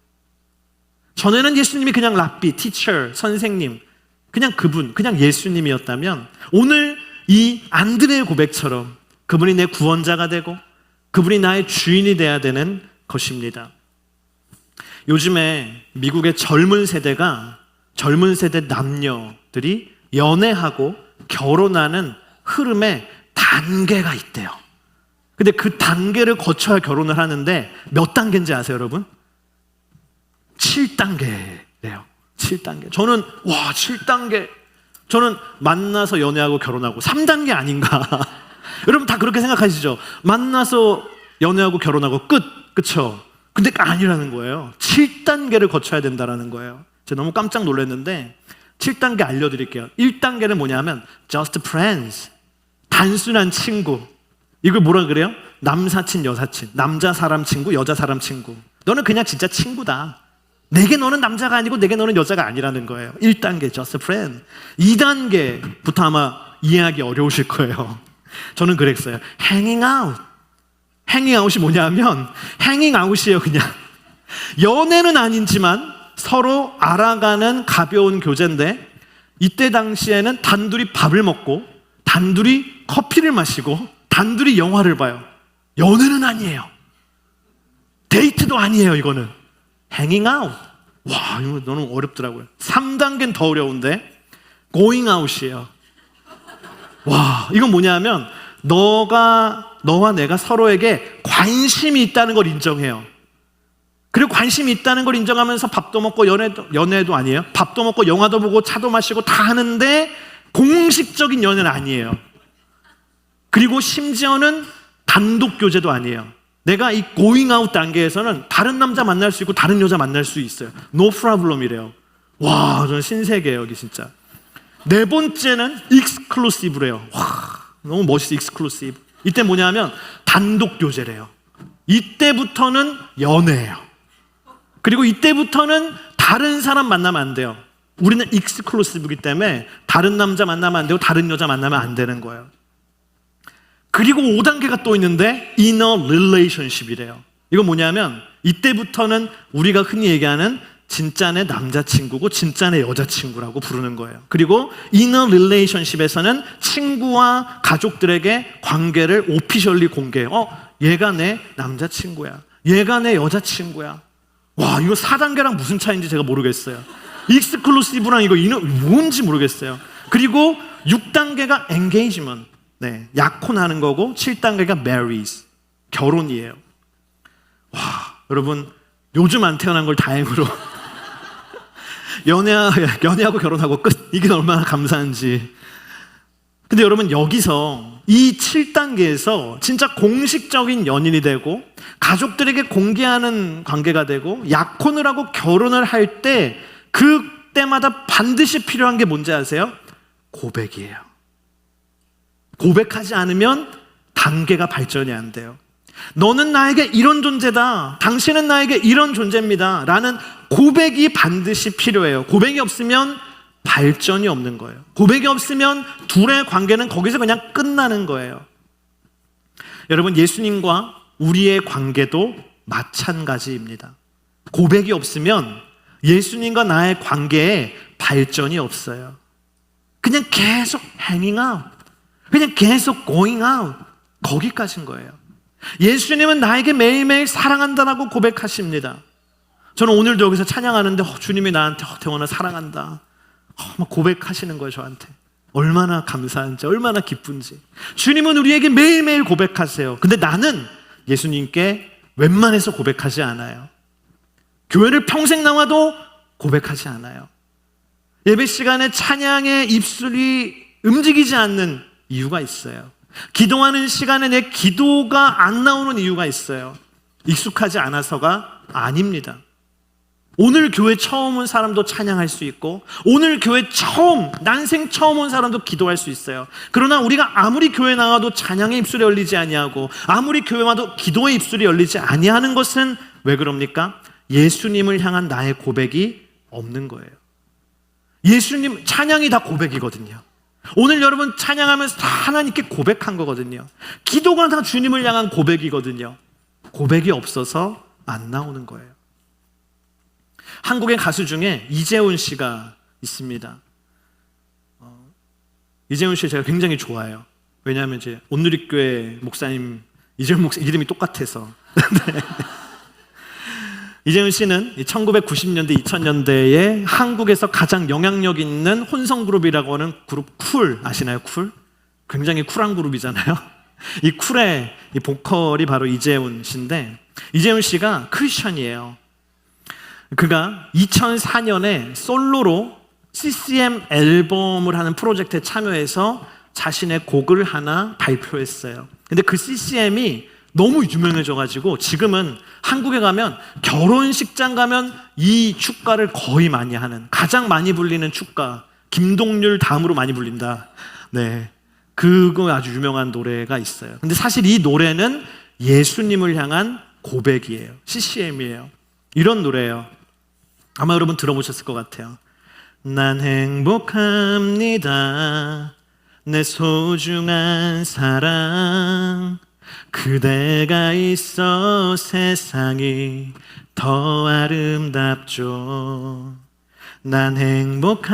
Speaker 1: 전에는 예수님이 그냥 랍비, 티처, 선생님, 그냥 그분, 그냥 예수님이었다면 오늘 이 안드레의 고백처럼 그분이 내 구원자가 되고 그분이 나의 주인이 돼야 되는 것입니다. 요즘에 미국의 젊은 세대 남녀들이 연애하고 결혼하는 흐름에 단계가 있대요. 근데 그 단계를 거쳐야 결혼을 하는데 몇 단계인지 아세요, 여러분? 7단계래요. 7단계. 저는 7단계. 저는 만나서 연애하고 결혼하고 3단계 아닌가? 여러분 다 그렇게 생각하시죠? 만나서 연애하고 결혼하고 끝. 그쵸? 근데 아니라는 거예요. 7단계를 거쳐야 된다는 거예요. 제가 너무 깜짝 놀랐는데 7단계 알려드릴게요. 1단계는 뭐냐면 just friends, 단순한 친구. 이걸 뭐라 그래요? 남사친, 여사친. 남자 사람 친구, 여자 사람 친구. 너는 그냥 진짜 친구다. 내게 너는 남자가 아니고 내게 너는 여자가 아니라는 거예요. 1단계 just friend. 2단계부터 아마 이해하기 어려우실 거예요. 저는 그랬어요. hanging out. hanging out이 뭐냐면 hanging out이에요. 그냥 연애는 아니지만 서로 알아가는 가벼운 교제인데 이때 당시에는 단둘이 밥을 먹고 단둘이 커피를 마시고 단둘이 영화를 봐요. 연애는 아니에요. 데이트도 아니에요. 이거는 hanging out. 와, 이거 너무 어렵더라고요. 3단계는 더 어려운데 going out이에요. 와, 이건 뭐냐면 너와 내가 서로에게 관심이 있다는 걸 인정해요. 그리고 관심이 있다는 걸 인정하면서 밥도 먹고 연애도 아니에요. 밥도 먹고 영화도 보고 차도 마시고 다 하는데 공식적인 연애는 아니에요. 그리고 심지어는 단독 교제도 아니에요. 내가 이 going out 단계에서는 다른 남자 만날 수 있고 다른 여자 만날 수 있어요. No problem이래요. 와, 저는 신세계예요, 여기 진짜. 네 번째는 exclusive래요. 와, 너무 멋있어, exclusive. 이때 뭐냐면 단독 교제래요. 이때부터는 연애예요. 그리고 이때부터는 다른 사람 만나면 안 돼요. 우리는 익스클루시브이기 때문에 다른 남자 만나면 안 되고 다른 여자 만나면 안 되는 거예요. 그리고 5단계가 또 있는데 inner relationship이래요. 이건 뭐냐면 이때부터는 우리가 흔히 얘기하는 진짜 내 남자친구고 진짜 내 여자친구라고 부르는 거예요. 그리고 inner relationship에서는 친구와 가족들에게 관계를 오피셜리 공개해요. 얘가 내 남자친구야. 얘가 내 여자친구야. 와, 이거 4단계랑 무슨 차이인지 제가 모르겠어요. 익스클루시브랑 이거 뭔지 모르겠어요. 그리고 6단계가 engagement, 네, 약혼하는 거고 7단계가 marriage, 결혼이에요. 와, 여러분 요즘 안 태어난 걸 다행으로 연애하고 결혼하고 끝. 이게 얼마나 감사한지. 근데 여러분 여기서 이 7단계에서 진짜 공식적인 연인이 되고 가족들에게 공개하는 관계가 되고 약혼을 하고 결혼을 할 때 그때마다 반드시 필요한 게 뭔지 아세요? 고백이에요. 고백하지 않으면 단계가 발전이 안 돼요. 너는 나에게 이런 존재다. 당신은 나에게 이런 존재입니다. 라는 고백이 반드시 필요해요. 고백이 없으면 발전이 없는 거예요. 고백이 없으면 둘의 관계는 거기서 그냥 끝나는 거예요. 여러분, 예수님과 우리의 관계도 마찬가지입니다. 고백이 없으면 예수님과 나의 관계에 발전이 없어요. 그냥 계속 hanging out, 그냥 계속 going out, 거기까지인 거예요. 예수님은 나에게 매일매일 사랑한다라고 고백하십니다. 저는 오늘도 여기서 찬양하는데 주님이 나한테 태원아 사랑한다 막 고백하시는 거예요. 저한테 얼마나 감사한지, 얼마나 기쁜지. 주님은 우리에게 매일매일 고백하세요. 근데 나는 예수님께 웬만해서 고백하지 않아요. 교회를 평생 나와도 고백하지 않아요. 예배 시간에 찬양의 입술이 움직이지 않는 이유가 있어요. 기도하는 시간에 내 기도가 안 나오는 이유가 있어요. 익숙하지 않아서가 아닙니다. 오늘 교회 처음 온 사람도 찬양할 수 있고 오늘 교회 난생 처음 온 사람도 기도할 수 있어요. 그러나 우리가 아무리 교회 나와도 찬양의 입술이 열리지 아니하고 아무리 교회 와도 기도의 입술이 열리지 아니하는 것은 왜 그럽니까? 예수님을 향한 나의 고백이 없는 거예요. 예수님 찬양이 다 고백이거든요. 오늘 여러분 찬양하면서 다 하나님께 고백한 거거든요. 기도가 다 주님을 향한 고백이거든요. 고백이 없어서 안 나오는 거예요. 한국의 가수 중에 이재훈 씨가 있습니다. 이재훈 씨 제가 굉장히 좋아해요. 왜냐하면 이제 온누리교회 목사님 이재훈 목사 이름이 똑같아서. 네. 이재훈 씨는 1990년대, 2000년대에 한국에서 가장 영향력 있는 혼성 그룹이라고 하는 그룹 쿨 아시나요? 쿨? 굉장히 쿨한 그룹이잖아요. 이 쿨의 이 보컬이 바로 이재훈 씨인데 이재훈 씨가 크리스천이에요. 그가 2004년에 솔로로 CCM 앨범을 하는 프로젝트에 참여해서 자신의 곡을 하나 발표했어요. 근데 그 CCM이 너무 유명해져가지고 지금은 한국에 가면 결혼식장 가면 이 축가를 거의 많이 하는, 가장 많이 불리는 축가, 김동률 다음으로 많이 불린다. 네, 그거 아주 유명한 노래가 있어요. 근데 사실 이 노래는 예수님을 향한 고백이에요. CCM이에요. 이런 노래예요. 아마 여러분 들어보셨을 것 같아요. 난 행복합니다. 내 소중한 사랑, 그대가 있어 세상이 더 아름답죠. 난 행복합니다.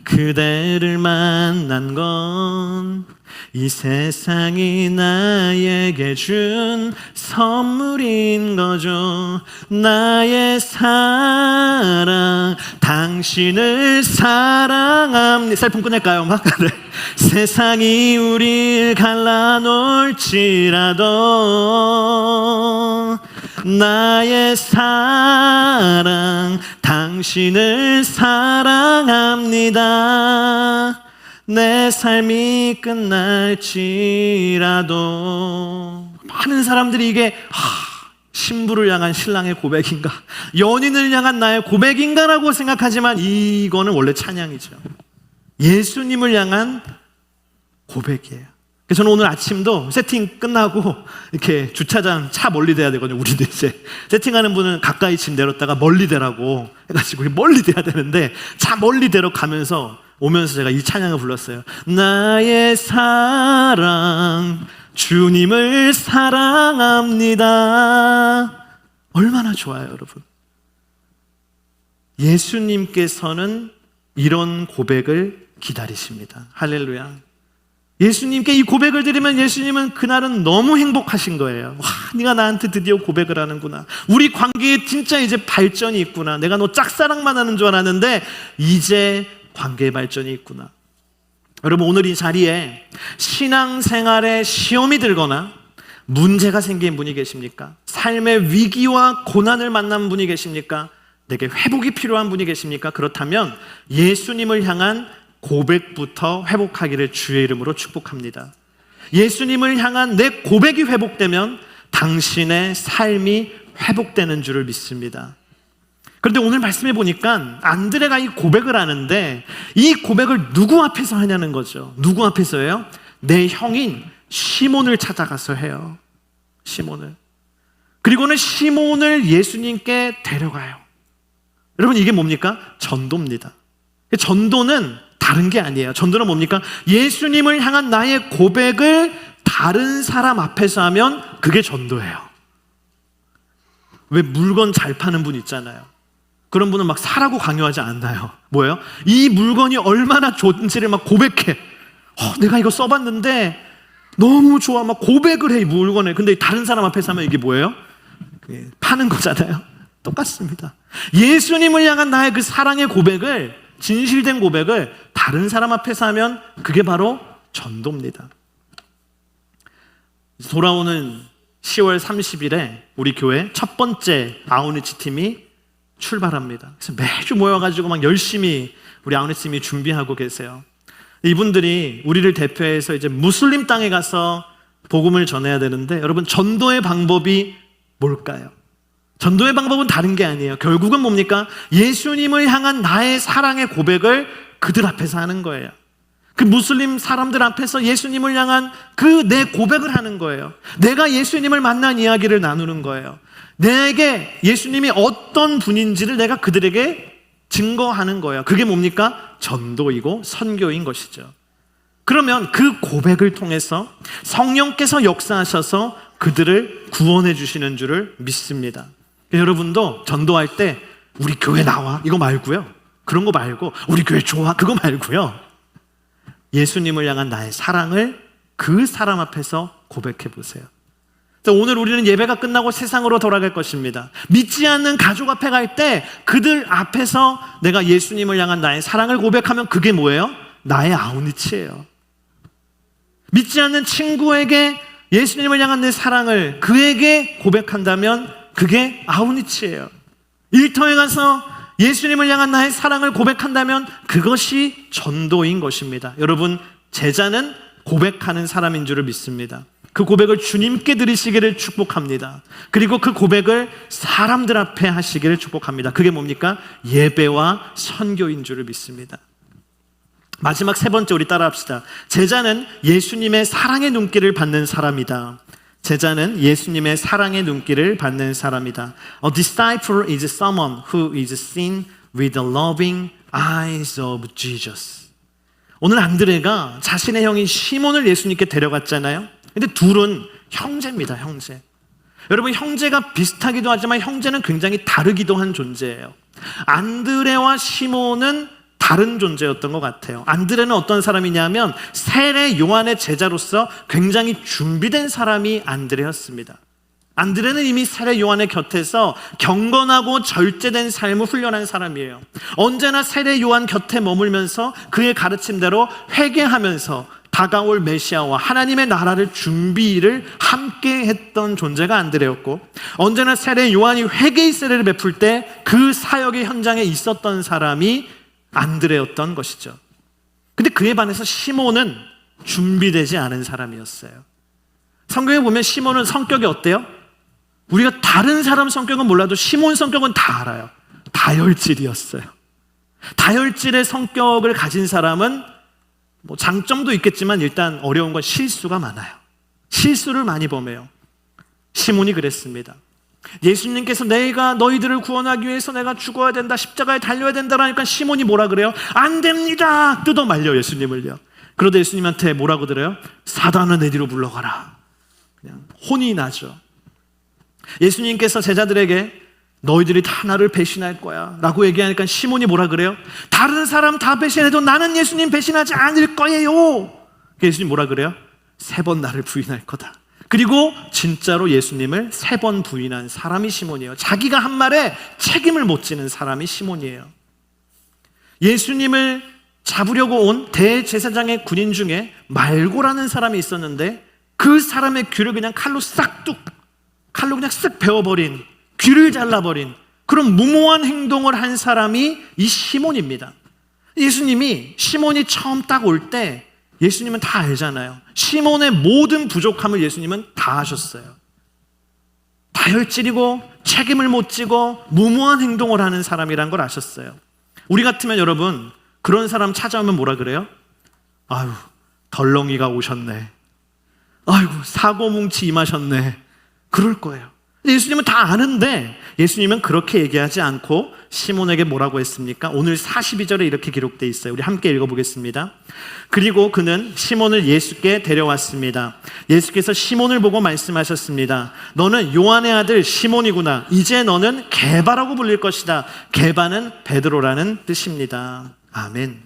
Speaker 1: 그대를 만난 건 이 세상이 나에게 준 선물인 거죠. 나의 사랑, 당신을 사랑합니다. 셀폰 꺼낼까요? 막? 네. 세상이 우릴 갈라놓을지라도 나의 사랑 당신을 사랑합니다. 내 삶이 끝날지라도. 많은 사람들이 이게 신부를 향한 신랑의 고백인가, 연인을 향한 나의 고백인가라고 생각하지만 이거는 원래 찬양이죠. 예수님을 향한 고백이에요. 그래서 저는 오늘 아침도 세팅 끝나고 이렇게 주차장 차 멀리 대야 되거든요. 우리도 이제 세팅하는 분은 가까이 짐 내렸다가 멀리 대라고 해가지고 멀리 대야 되는데 차 멀리 대러 가면서 오면서 제가 이 찬양을 불렀어요. 나의 사랑 주님을 사랑합니다. 얼마나 좋아요, 여러분. 예수님께서는 이런 고백을 기다리십니다. 할렐루야. 예수님께 이 고백을 드리면 예수님은 그날은 너무 행복하신 거예요. 와, 네가 나한테 드디어 고백을 하는구나. 우리 관계에 진짜 이제 발전이 있구나. 내가 너 짝사랑만 하는 줄 알았는데 이제 관계의 발전이 있구나. 여러분, 오늘 이 자리에 신앙생활에 시험이 들거나 문제가 생긴 분이 계십니까? 삶의 위기와 고난을 만난 분이 계십니까? 내게 회복이 필요한 분이 계십니까? 그렇다면 예수님을 향한 고백부터 회복하기를 주의 이름으로 축복합니다. 예수님을 향한 내 고백이 회복되면 당신의 삶이 회복되는 줄을 믿습니다. 그런데 오늘 말씀해 보니까 안드레가 이 고백을 하는데 이 고백을 누구 앞에서 하냐는 거죠. 누구 앞에서예요? 내 형인 시몬을 찾아가서 해요. 시몬을. 그리고는 시몬을 예수님께 데려가요. 여러분, 이게 뭡니까? 전도입니다. 전도는 다른 게 아니에요. 전도는 뭡니까? 예수님을 향한 나의 고백을 다른 사람 앞에서 하면 그게 전도예요. 왜 물건 잘 파는 분 있잖아요. 그런 분은 막 사라고 강요하지 않나요? 뭐예요? 이 물건이 얼마나 좋은지를 막 고백해. 내가 이거 써봤는데 너무 좋아. 막 고백을 해, 이 물건에. 근데 다른 사람 앞에서 하면 이게 뭐예요? 파는 거잖아요. 똑같습니다. 예수님을 향한 나의 그 사랑의 고백을, 진실된 고백을 다른 사람 앞에서 하면 그게 바로 전도입니다. 돌아오는 10월 30일에 우리 교회 첫 번째 아우니치 팀이 출발합니다. 그래서 매주 모여가지고 막 열심히 우리 아우니치 팀이 준비하고 계세요. 이분들이 우리를 대표해서 이제 무슬림 땅에 가서 복음을 전해야 되는데, 여러분, 전도의 방법이 뭘까요? 전도의 방법은 다른 게 아니에요. 결국은 뭡니까? 예수님을 향한 나의 사랑의 고백을 그들 앞에서 하는 거예요. 그 무슬림 사람들 앞에서 예수님을 향한 그 내 고백을 하는 거예요. 내가 예수님을 만난 이야기를 나누는 거예요. 내게 예수님이 어떤 분인지를 내가 그들에게 증거하는 거예요. 그게 뭡니까? 전도이고 선교인 것이죠. 그러면 그 고백을 통해서 성령께서 역사하셔서 그들을 구원해 주시는 줄을 믿습니다. 여러분도 전도할 때 우리 교회 나와, 이거 말고요. 그런 거 말고 우리 교회 좋아, 그거 말고요. 예수님을 향한 나의 사랑을 그 사람 앞에서 고백해 보세요. 오늘 우리는 예배가 끝나고 세상으로 돌아갈 것입니다. 믿지 않는 가족 앞에 갈 때 그들 앞에서 내가 예수님을 향한 나의 사랑을 고백하면 그게 뭐예요? 나의 아우니치예요. 믿지 않는 친구에게 예수님을 향한 내 사랑을 그에게 고백한다면 그게 아우니치예요. 일터에 가서 예수님을 향한 나의 사랑을 고백한다면 그것이 전도인 것입니다. 여러분, 제자는 고백하는 사람인 줄을 믿습니다. 그 고백을 주님께 드리시기를 축복합니다. 그리고 그 고백을 사람들 앞에 하시기를 축복합니다. 그게 뭡니까? 예배와 선교인 줄을 믿습니다. 마지막 세 번째, 우리 따라합시다. 제자는 예수님의 사랑의 눈길을 받는 사람이다. 제자는 예수님의 사랑의 눈길을 받는 사람이다. A disciple is someone who is seen with the loving eyes of Jesus. 오늘 안드레가 자신의 형인 시몬을 예수님께 데려갔잖아요. 근데 둘은 형제입니다, 형제. 여러분, 형제가 비슷하기도 하지만 형제는 굉장히 다르기도 한 존재예요. 안드레와 시몬은 다른 존재였던 것 같아요. 안드레는 어떤 사람이냐면 세례 요한의 제자로서 굉장히 준비된 사람이 안드레였습니다. 안드레는 이미 세례 요한의 곁에서 경건하고 절제된 삶을 훈련한 사람이에요. 언제나 세례 요한 곁에 머물면서 그의 가르침대로 회개하면서 다가올 메시아와 하나님의 나라를 준비를 함께 했던 존재가 안드레였고, 언제나 세례 요한이 회개의 세례를 베풀 때 그 사역의 현장에 있었던 사람이 안드레였던 것이죠. 근데 그에 반해서 시몬은 준비되지 않은 사람이었어요. 성경에 보면 시몬은 성격이 어때요? 우리가 다른 사람 성격은 몰라도 시몬 성격은 다 알아요. 다혈질이었어요. 다혈질의 성격을 가진 사람은 뭐 장점도 있겠지만 일단 어려운 건 실수가 많아요. 실수를 많이 범해요. 시몬이 그랬습니다. 예수님께서 내가 너희들을 구원하기 위해서 내가 죽어야 된다, 십자가에 달려야 된다라니까 시몬이 뭐라 그래요? 안 됩니다! 뜯어 말려 예수님을요. 그러다 예수님한테 뭐라고 들어요? 사단을 내 뒤로 물러가라. 그냥 혼이 나죠. 예수님께서 제자들에게 너희들이 다 나를 배신할 거야 라고 얘기하니까 시몬이 뭐라 그래요? 다른 사람 다 배신해도 나는 예수님 배신하지 않을 거예요. 예수님 뭐라 그래요? 3번 나를 부인할 거다. 그리고 진짜로 예수님을 3번 부인한 사람이 시몬이에요. 자기가 한 말에 책임을 못 지는 사람이 시몬이에요. 예수님을 잡으려고 온 대제사장의 군인 중에 말고라는 사람이 있었는데 그 사람의 귀를 그냥 칼로 그냥 쓱 베어버린, 귀를 잘라버린 그런 무모한 행동을 한 사람이 이 시몬입니다. 예수님이 시몬이 처음 딱 올 때 예수님은 다 알잖아요. 시몬의 모든 부족함을 예수님은 다 아셨어요. 다혈질이고 책임을 못 지고 무모한 행동을 하는 사람이란 걸 아셨어요. 우리 같으면 여러분 그런 사람 찾아오면 뭐라 그래요? 아유, 덜렁이가 오셨네. 아이고, 사고뭉치 임하셨네. 그럴 거예요. 예수님은 다 아는데 예수님은 그렇게 얘기하지 않고 시몬에게 뭐라고 했습니까? 오늘 42절에 이렇게 기록되어 있어요. 우리 함께 읽어보겠습니다. 그리고 그는 시몬을 예수께 데려왔습니다. 예수께서 시몬을 보고 말씀하셨습니다. 너는 요한의 아들 시몬이구나. 이제 너는 게바라고 불릴 것이다. 게바는 베드로라는 뜻입니다. 아멘.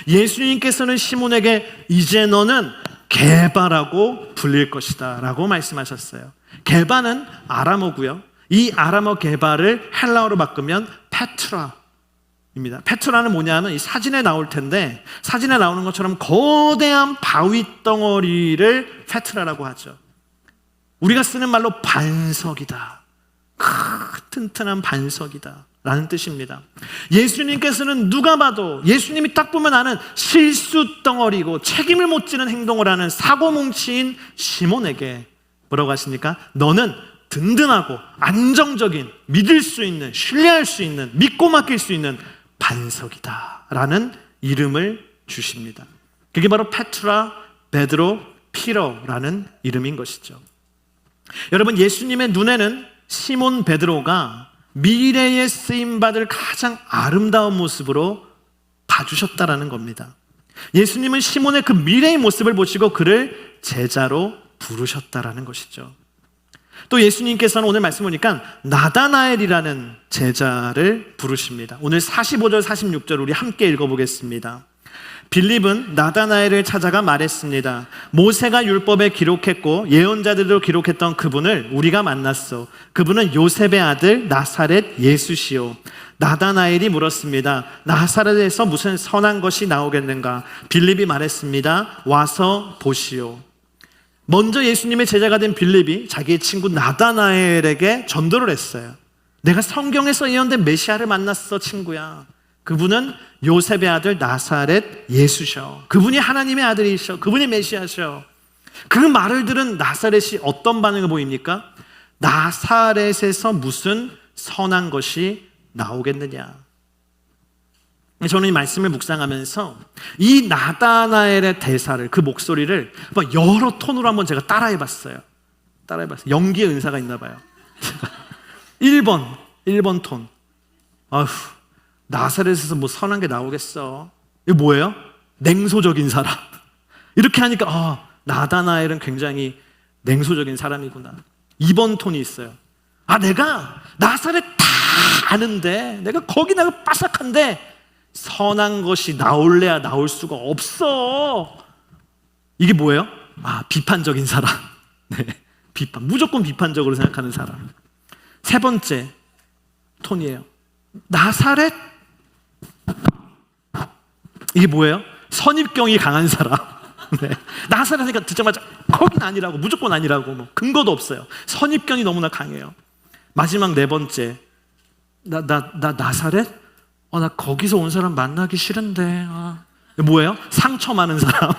Speaker 1: 예수님께서는 시몬에게 이제 너는 게바라고 불릴 것이다 라고 말씀하셨어요. 게바는 아람어고요. 이 아람어 게바를 헬라어로 바꾸면 페트라입니다. 페트라는 뭐냐면 이 사진에 나올 텐데 사진에 나오는 것처럼 거대한 바위 덩어리를 페트라라고 하죠. 우리가 쓰는 말로 반석이다. 튼튼한 반석이다 라는 뜻입니다. 예수님께서는 누가 봐도 예수님이 딱 보면 아는 실수 덩어리고 책임을 못 지는 행동을 하는 사고뭉치인 시몬에게 뭐라고 하십니까? 너는 든든하고 안정적인, 믿을 수 있는, 신뢰할 수 있는, 믿고 맡길 수 있는 반석이다 라는 이름을 주십니다. 그게 바로 페트라, 베드로, 피러라는 이름인 것이죠. 여러분, 예수님의 눈에는 시몬 베드로가 미래에 쓰임받을 가장 아름다운 모습으로 봐주셨다라는 겁니다. 예수님은 시몬의 그 미래의 모습을 보시고 그를 제자로 부르셨다라는 것이죠. 또 예수님께서는 오늘 말씀 보니까 나다나엘이라는 제자를 부르십니다. 오늘 45절 46절 우리 함께 읽어보겠습니다. 빌립은 나다나엘을 찾아가 말했습니다. 모세가 율법에 기록했고 예언자들도 기록했던 그분을 우리가 만났소. 그분은 요셉의 아들 나사렛 예수시오. 나다나엘이 물었습니다. 나사렛에서 무슨 선한 것이 나오겠는가? 빌립이 말했습니다. 와서 보시오. 먼저 예수님의 제자가 된 빌립이 자기의 친구 나다나엘에게 전도를 했어요. 내가 성경에서 예언된 메시아를 만났어, 친구야. 그분은 요셉의 아들 나사렛 예수셔. 그분이 하나님의 아들이셔. 그분이 메시아셔. 그 말을 들은 나사렛이 어떤 반응을 보입니까? 나사렛에서 무슨 선한 것이 나오겠느냐. 저는 이 말씀을 묵상하면서 이 나다나엘의 대사를, 그 목소리를 여러 톤으로 한번 제가 따라해봤어요. 연기의 은사가 있나 봐요. 1번 톤. 아휴, 나사렛에서 뭐 선한 게 나오겠어. 이거 뭐예요? 냉소적인 사람. 이렇게 하니까 나다나엘은 굉장히 냉소적인 사람이구나. 2번 톤이 있어요. 내가 나사렛 다 아는데, 내가 거기 나가 빠삭한데 선한 것이 나올래야 나올 수가 없어. 이게 뭐예요? 비판적인 사람. 네, 무조건 비판적으로 생각하는 사람. 세 번째 톤이에요. 나사렛? 이게 뭐예요? 선입견이 강한 사람. 네. 나사렛이니까 듣자마자 거긴 아니라고, 무조건 아니라고, 뭐 근거도 없어요. 선입견이 너무나 강해요. 마지막 네 번째, 나사렛? 나 거기서 온 사람 만나기 싫은데. 뭐예요? 상처 많은 사람.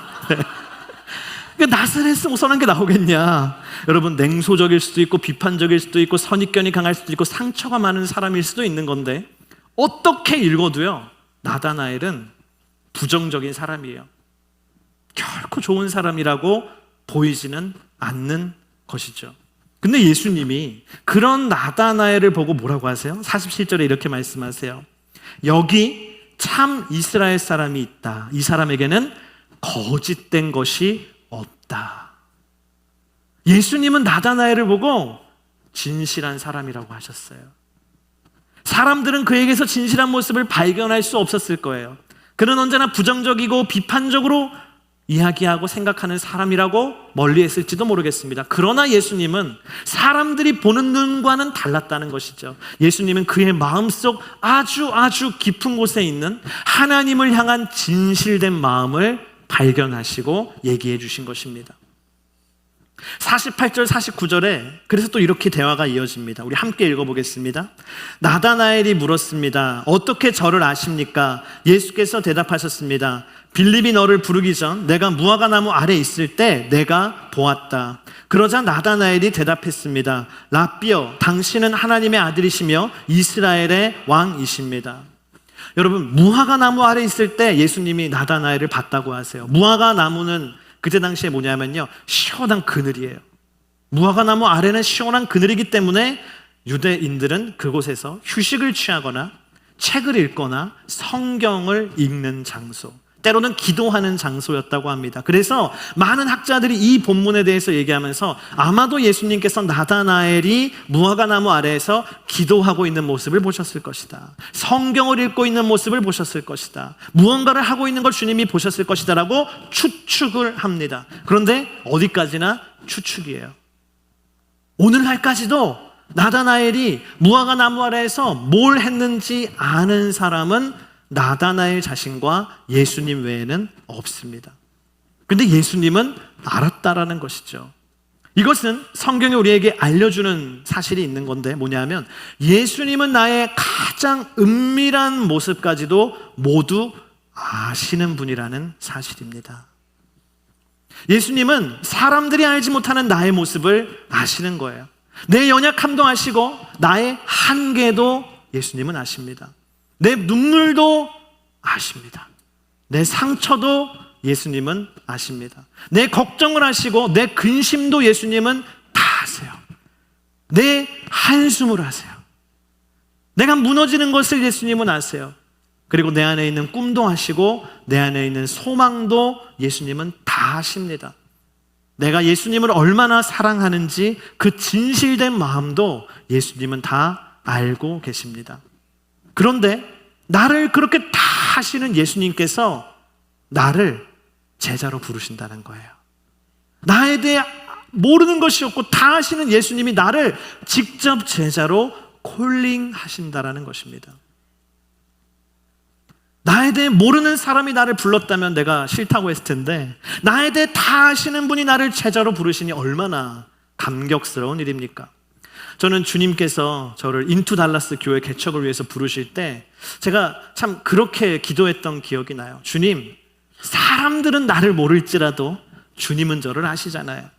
Speaker 1: 네. 나사렛은 우선한 게 나오겠냐? 여러분, 냉소적일 수도 있고 비판적일 수도 있고 선입견이 강할 수도 있고 상처가 많은 사람일 수도 있는 건데, 어떻게 읽어도요, 나다나엘은 부정적인 사람이에요. 결코 좋은 사람이라고 보이지는 않는 것이죠. 근데 예수님이 그런 나다나엘을 보고 뭐라고 하세요? 47절에 이렇게 말씀하세요. 여기 참 이스라엘 사람이 있다. 이 사람에게는 거짓된 것이 없다. 예수님은 나다나엘을 보고 진실한 사람이라고 하셨어요. 사람들은 그에게서 진실한 모습을 발견할 수 없었을 거예요. 그는 언제나 부정적이고 비판적으로 이야기하고 생각하는 사람이라고 멀리 했을지도 모르겠습니다. 그러나 예수님은 사람들이 보는 눈과는 달랐다는 것이죠. 예수님은 그의 마음속 아주 깊은 곳에 있는 하나님을 향한 진실된 마음을 발견하시고 얘기해 주신 것입니다. 48절 49절에 그래서 또 이렇게 대화가 이어집니다. 우리 함께 읽어보겠습니다. 나다나엘이 물었습니다. 어떻게 저를 아십니까? 예수께서 대답하셨습니다. 빌립이 너를 부르기 전 내가 무화과 나무 아래 있을 때 내가 보았다. 그러자 나다나엘이 대답했습니다. 라삐여, 당신은 하나님의 아들이시며 이스라엘의 왕이십니다. 여러분, 무화과 나무 아래 있을 때 예수님이 나다나엘을 봤다고 하세요. 무화과 나무는 그때 당시에 뭐냐면요, 시원한 그늘이에요. 무화과 나무 아래는 시원한 그늘이기 때문에 유대인들은 그곳에서 휴식을 취하거나 책을 읽거나 성경을 읽는 장소, 때로는 기도하는 장소였다고 합니다. 그래서 많은 학자들이 이 본문에 대해서 얘기하면서 아마도 예수님께서 나다나엘이 무화과 나무 아래에서 기도하고 있는 모습을 보셨을 것이다, 성경을 읽고 있는 모습을 보셨을 것이다, 무언가를 하고 있는 걸 주님이 보셨을 것이다 라고 추측을 합니다. 그런데 어디까지나 추측이에요. 오늘날까지도 나다나엘이 무화과 나무 아래에서 뭘 했는지 아는 사람은 나다나엘 자신과 예수님 외에는 없습니다. 근데 예수님은 알았다라는 것이죠. 이것은 성경이 우리에게 알려주는 사실이 있는 건데 뭐냐면, 예수님은 나의 가장 은밀한 모습까지도 모두 아시는 분이라는 사실입니다. 예수님은 사람들이 알지 못하는 나의 모습을 아시는 거예요. 내 연약함도 아시고 나의 한계도 예수님은 아십니다. 내 눈물도 아십니다. 내 상처도 예수님은 아십니다. 내 걱정을 아시고 내 근심도 예수님은 다 아세요. 내 한숨을 아세요. 내가 무너지는 것을 예수님은 아세요. 그리고 내 안에 있는 꿈도 아시고 내 안에 있는 소망도 예수님은 다 아십니다. 내가 예수님을 얼마나 사랑하는지 그 진실된 마음도 예수님은 다 알고 계십니다. 그런데 나를 그렇게 다 하시는 예수님께서 나를 제자로 부르신다는 거예요. 나에 대해 모르는 것이 없고 다 하시는 예수님이 나를 직접 제자로 콜링하신다라는 것입니다. 나에 대해 모르는 사람이 나를 불렀다면 내가 싫다고 했을 텐데, 나에 대해 다 아시는 분이 나를 제자로 부르시니 얼마나 감격스러운 일입니까? 저는 주님께서 저를 인투 달라스 교회 개척을 위해서 부르실 때 제가 참 그렇게 기도했던 기억이 나요. 주님, 사람들은 나를 모를지라도 주님은 저를 아시잖아요.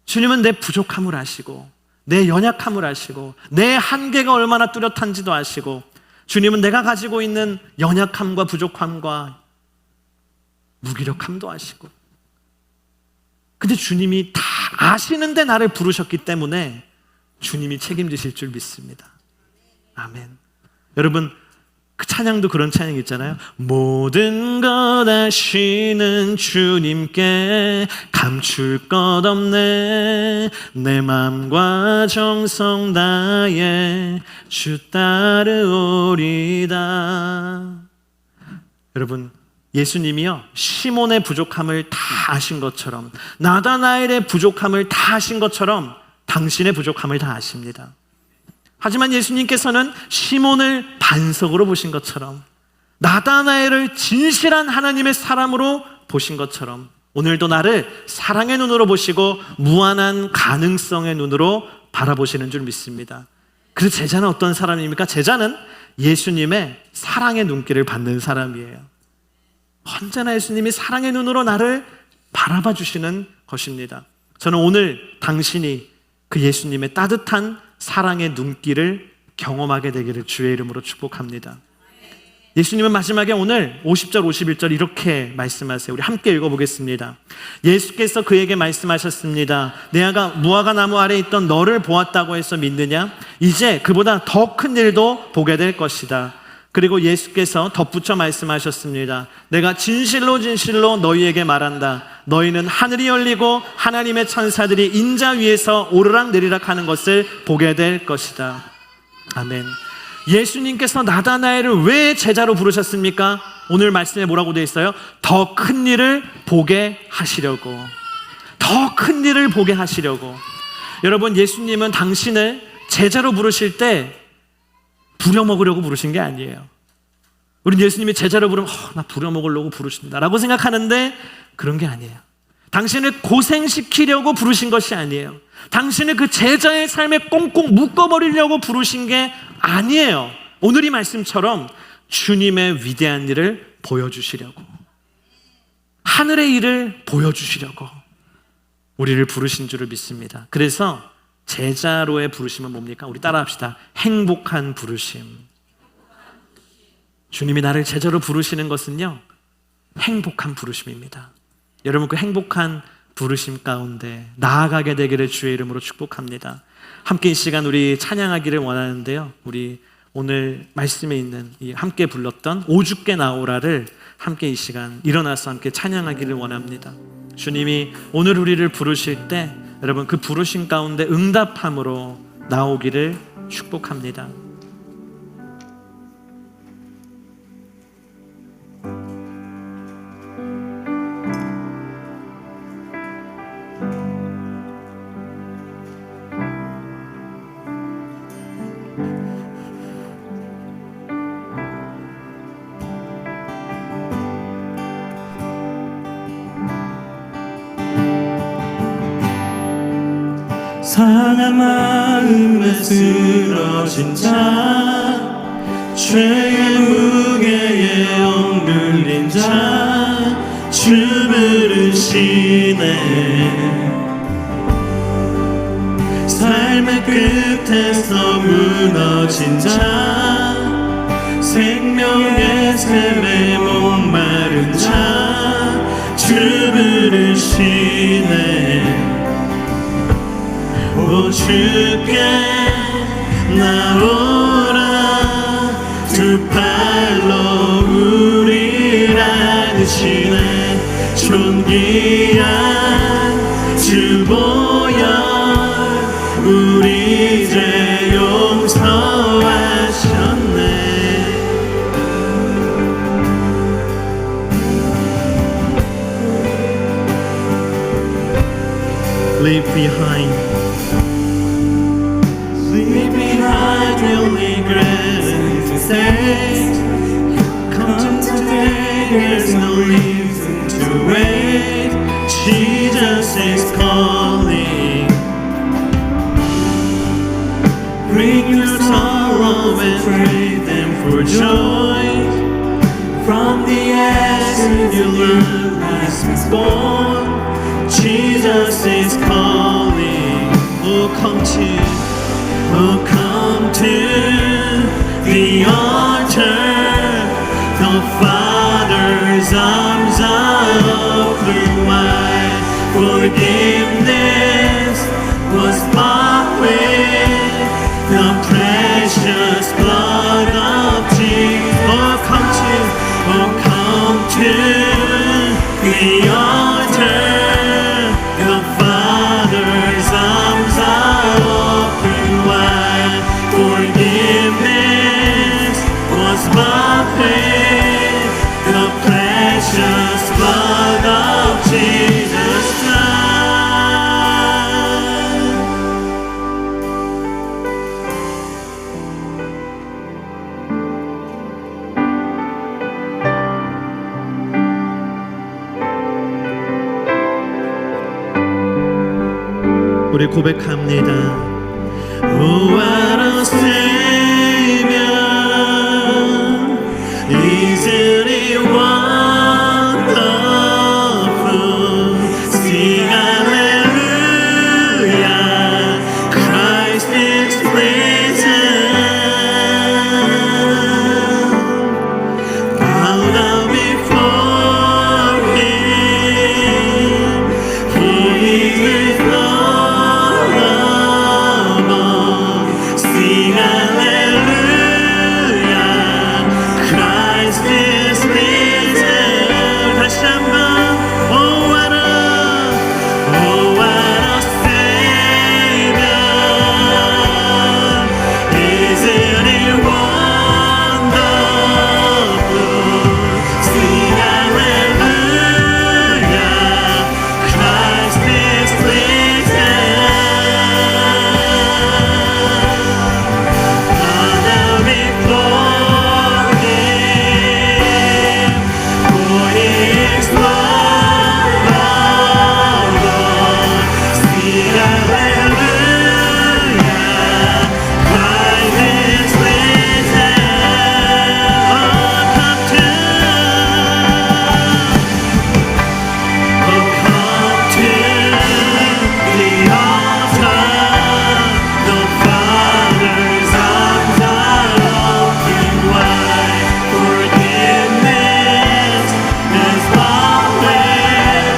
Speaker 1: 주님은 내 부족함을 아시고 내 연약함을 아시고 내 한계가 얼마나 뚜렷한지도 아시고, 주님은 내가 가지고 있는 연약함과 부족함과 무기력함도 아시고, 근데 주님이 다 아시는데 나를 부르셨기 때문에 주님이 책임지실 줄 믿습니다. 아멘. 여러분, 그 찬양도 그런 찬양 있잖아요. 모든 것 아시는 주님께 감출 것 없네, 내 마음과 정성 다해 주 따르오리다. 여러분, 예수님이요, 시몬의 부족함을 다 아신 것처럼, 나다나엘의 부족함을 다 아신 것처럼 당신의 부족함을 다 아십니다. 하지만 예수님께서는 시몬을 반석으로 보신 것처럼, 나다나엘을 진실한 하나님의 사람으로 보신 것처럼 오늘도 나를 사랑의 눈으로 보시고 무한한 가능성의 눈으로 바라보시는 줄 믿습니다. 그래서 제자는 어떤 사람입니까? 제자는 예수님의 사랑의 눈길을 받는 사람이에요. 언제나 예수님이 사랑의 눈으로 나를 바라봐 주시는 것입니다. 저는 오늘 당신이 그 예수님의 따뜻한 사랑의 눈길을 경험하게 되기를 주의 이름으로 축복합니다. 예수님은 마지막에 오늘 50절 51절 이렇게 말씀하세요. 우리 함께 읽어보겠습니다. 예수께서 그에게 말씀하셨습니다. 내가 무화과 나무 아래에 있던 너를 보았다고 해서 믿느냐? 이제 그보다 더 큰 일도 보게 될 것이다. 그리고 예수께서 덧붙여 말씀하셨습니다. 내가 진실로 진실로 너희에게 말한다. 너희는 하늘이 열리고 하나님의 천사들이 인자 위에서 오르락 내리락 하는 것을 보게 될 것이다. 아멘. 예수님께서 나다나엘을 왜 제자로 부르셨습니까? 오늘 말씀에 뭐라고 되어 있어요? 더 큰 일을 보게 하시려고. 더 큰 일을 보게 하시려고. 여러분, 예수님은 당신을 제자로 부르실 때 부려먹으려고 부르신 게 아니에요. 우린 예수님이 제자로 부르면 나 부려먹으려고 부르신다 라고 생각하는데 그런 게 아니에요. 당신을 고생시키려고 부르신 것이 아니에요. 당신을 그 제자의 삶에 꽁꽁 묶어버리려고 부르신 게 아니에요. 오늘 이 말씀처럼 주님의 위대한 일을 보여주시려고, 하늘의 일을 보여주시려고 우리를 부르신 줄을 믿습니다. 그래서 제자로의 부르심은 뭡니까? 우리 따라합시다. 행복한 부르심. 주님이 나를 제자로 부르시는 것은요, 행복한 부르심입니다. 여러분, 그 행복한 부르심 가운데 나아가게 되기를 주의 이름으로 축복합니다. 함께 이 시간 우리 찬양하기를 원하는데요, 우리 오늘 말씀에 있는 이 함께 불렀던 오죽게 나오라를 함께 이 시간 일어나서 함께 찬양하기를 원합니다. 주님이 오늘 우리를 부르실 때 여러분 그 부르심 가운데 응답함으로 나오기를 축복합니다.
Speaker 2: 상한 마음에 쓰러진 자, 죄의 무게에 억눌린 자, 주 부르시네. 삶의 끝에서 무너진 자, 생명의 샘에 목마른 자, 주 부르시네. 오 주께 나오라, 두 팔로 우리를 안으시네. 존귀한 주 보혈 우리 죄 용서하셨네.
Speaker 1: Leave behind
Speaker 2: really regret and mistakes. Come today, there's no reason to wait. Jesus is calling. Bring your sorrow and trade them for joy. From the ashes your love has been born. Jesus is calling.
Speaker 1: Oh, come
Speaker 2: to the altar. The Father's arms are open wide. Forgiveness was bought with the precious blood of Jesus. Oh, come to the altar. The Father's arms are open wide. Forgiveness was bought with the precious precious blood of Jesus Christ.
Speaker 1: 우리 고백합니다.
Speaker 2: Oh, what a Savior! Isn't He wonderful? Sing Hallelujah! Christ is risen. Bow down before Him, for He is Lord above. Sing Hallelujah! Christ is risen. 다시 한번. Oh, what a Savior! Isn't He wonderful? Sing Hallelujah! Christ is risen. Honor before Him, for He is Lord above. Sing Hallelujah! Christ is risen. Oh, come to the altar. The Father's arms are open wide. Forgiveness is bought with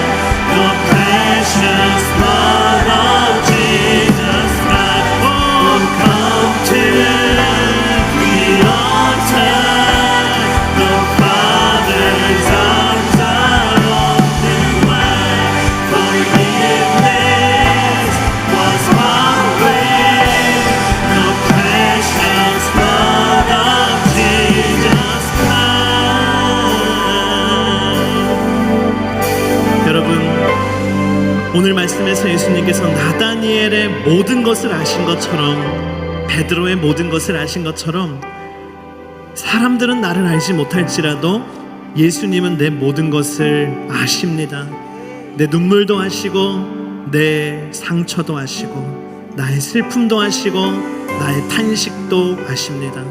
Speaker 2: the precious blood of Jesus Christ. Oh, come to the altar. The Father's arms are open wide. Forgiveness was bought with the precious blood of Jesus Christ.
Speaker 1: 여러분, 오늘 말씀에서 예수님께서 나다니엘의 모든 것을 아신 것처럼, 베드로의 모든 것을 아신 것처럼, 사람들은 나를 알지 못할지라도 예수님은 내 모든 것을 아십니다. 내 눈물도 아시고, 내 상처도 아시고, 나의 슬픔도 아시고, 나의 탄식도 아십니다.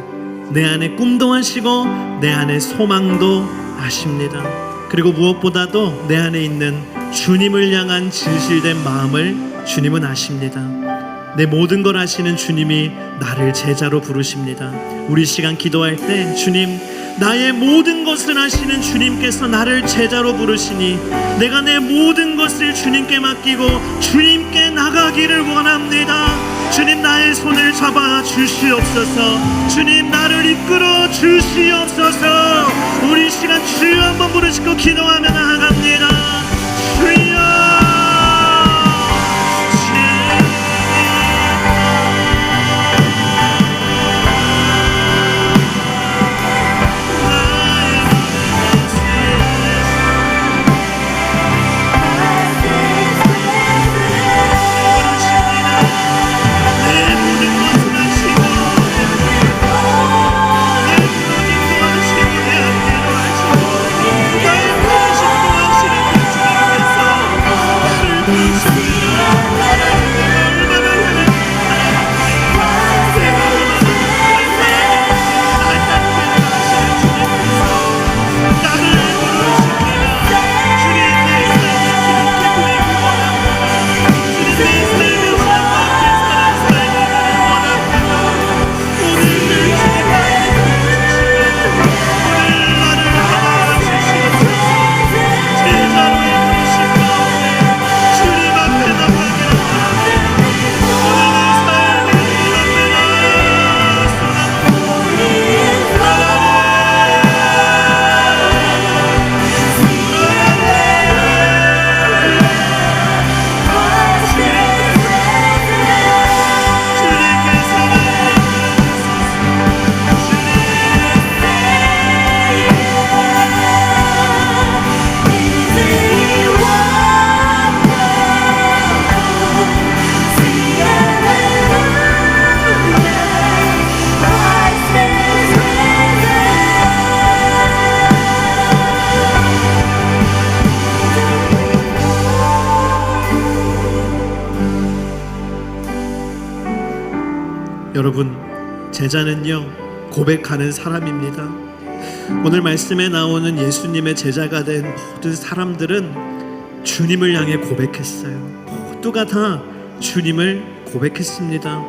Speaker 1: 내 안의 꿈도 아시고, 내 안의 소망도 아십니다. 그리고 무엇보다도 내 안에 있는 주님을 향한 진실된 마음을 주님은 아십니다. 내 모든 걸 아시는 주님이 나를 제자로 부르십니다. 우리 시간 기도할 때 주님, 나의 모든 것을 아시는 주님께서 나를 제자로 부르시니 내가 내 모든 것을 주님께 맡기고 주님께 나가기를 원합니다. 주님, 나의 손을 잡아 주시옵소서. 주님, 나를 이끌어 주시옵소서. 우리 시간 주여 한번 부르시고 기도하며 나아갑니다. 주여,
Speaker 2: Oh,
Speaker 1: 여러분, 제자는요 고백하는 사람입니다. 오늘 말씀에 나오는 예수님의 제자가 된 모든 사람들은 주님을 향해 고백했어요. 모두가 다 주님을 고백했습니다.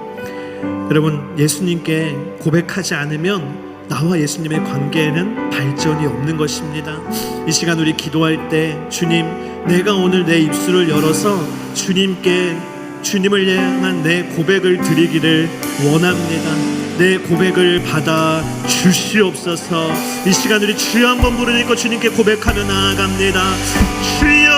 Speaker 1: 여러분, 예수님께 고백하지 않으면 나와 예수님의 관계에는 발전이 없는 것입니다. 이 시간 우리 기도할 때, 주님, 내가 오늘 내 입술을 열어서 주님을 향한 내 고백을 드리기를 원합니다. 내 고백을 받아 주시옵소서. 이 시간 우리 주여 한번 부르니까 주님께 고백하며 나아갑니다. 주여,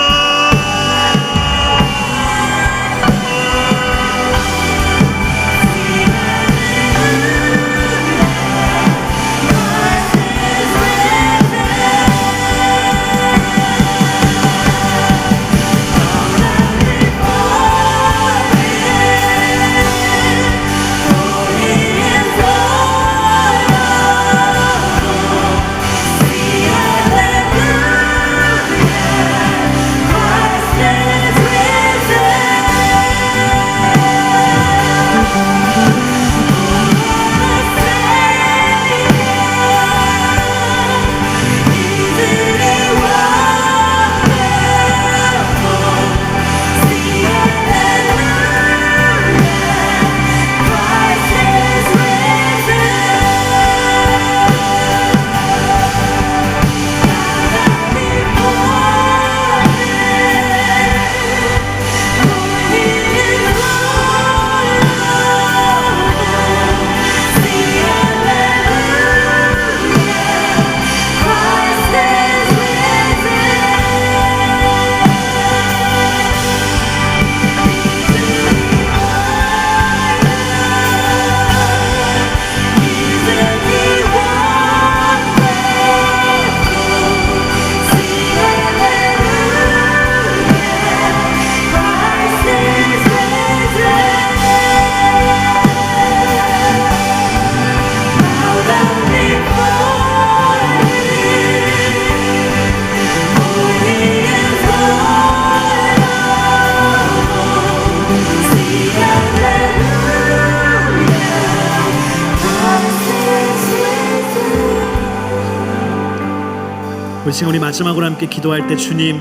Speaker 1: 우리 지금 우리 마지막으로 함께 기도할 때, 주님,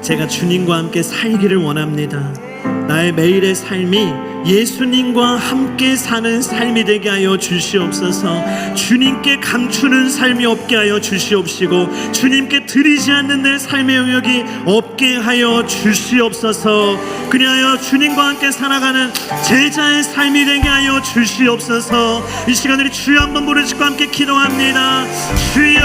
Speaker 1: 제가 주님과 함께 살기를 원합니다. 나의 매일의 삶이 예수님과 함께 사는 삶이 되게 하여 주시옵소서. 주님께 감추는 삶이 없게 하여 주시옵시고, 주님께 드리지 않는 내 삶의 영역이 없게 하여 주시옵소서. 그리하여 주님과 함께 살아가는 제자의 삶이 되게 하여 주시옵소서. 이 시간 우리 주여 한번 부르시고 함께 기도합니다. 주여,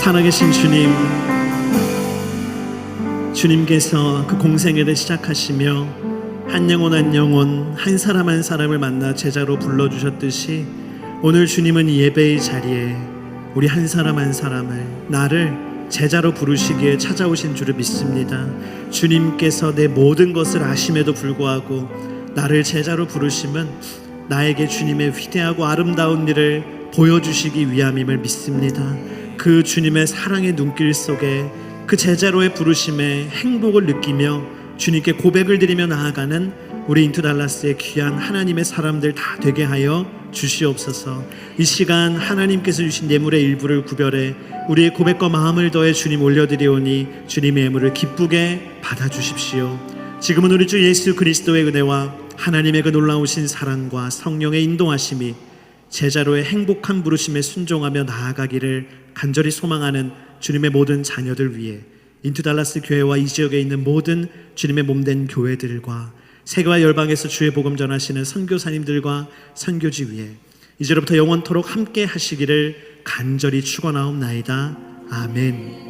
Speaker 1: 살아계신 주님, 주님께서 그 공생애를 시작하시며 한 영혼 한 영혼, 한 사람 한 사람을 만나 제자로 불러주셨듯이 오늘 주님은 이 예배의 자리에 우리 한 사람 한 사람을, 나를 제자로 부르시기에 찾아오신 줄을 믿습니다. 주님께서 내 모든 것을 아심에도 불구하고 나를 제자로 부르심은 나에게 주님의 위대하고 아름다운 일을 보여주시기 위함임을 믿습니다. 그 주님의 사랑의 눈길 속에 그 제자로의 부르심에 행복을 느끼며 주님께 고백을 드리며 나아가는 우리 인투 달라스의 귀한 하나님의 사람들 다 되게 하여 주시옵소서. 이 시간 하나님께서 주신 예물의 일부를 구별해 우리의 고백과 마음을 더해 주님 올려드리오니 주님의 예물을 기쁘게 받아주십시오. 지금은 우리 주 예수 그리스도의 은혜와 하나님의 그 놀라우신 사랑과 성령의 인도하심이 제자로의 행복한 부르심에 순종하며 나아가기를 간절히 소망하는 주님의 모든 자녀들 위해 인투 달라스 교회와 이 지역에 있는 모든 주님의 몸된 교회들과 세계와 열방에서 주의 복음 전하시는 선교사님들과 선교지 위에 이제로부터 영원토록 함께 하시기를 간절히 축원하옵나이다. 아멘.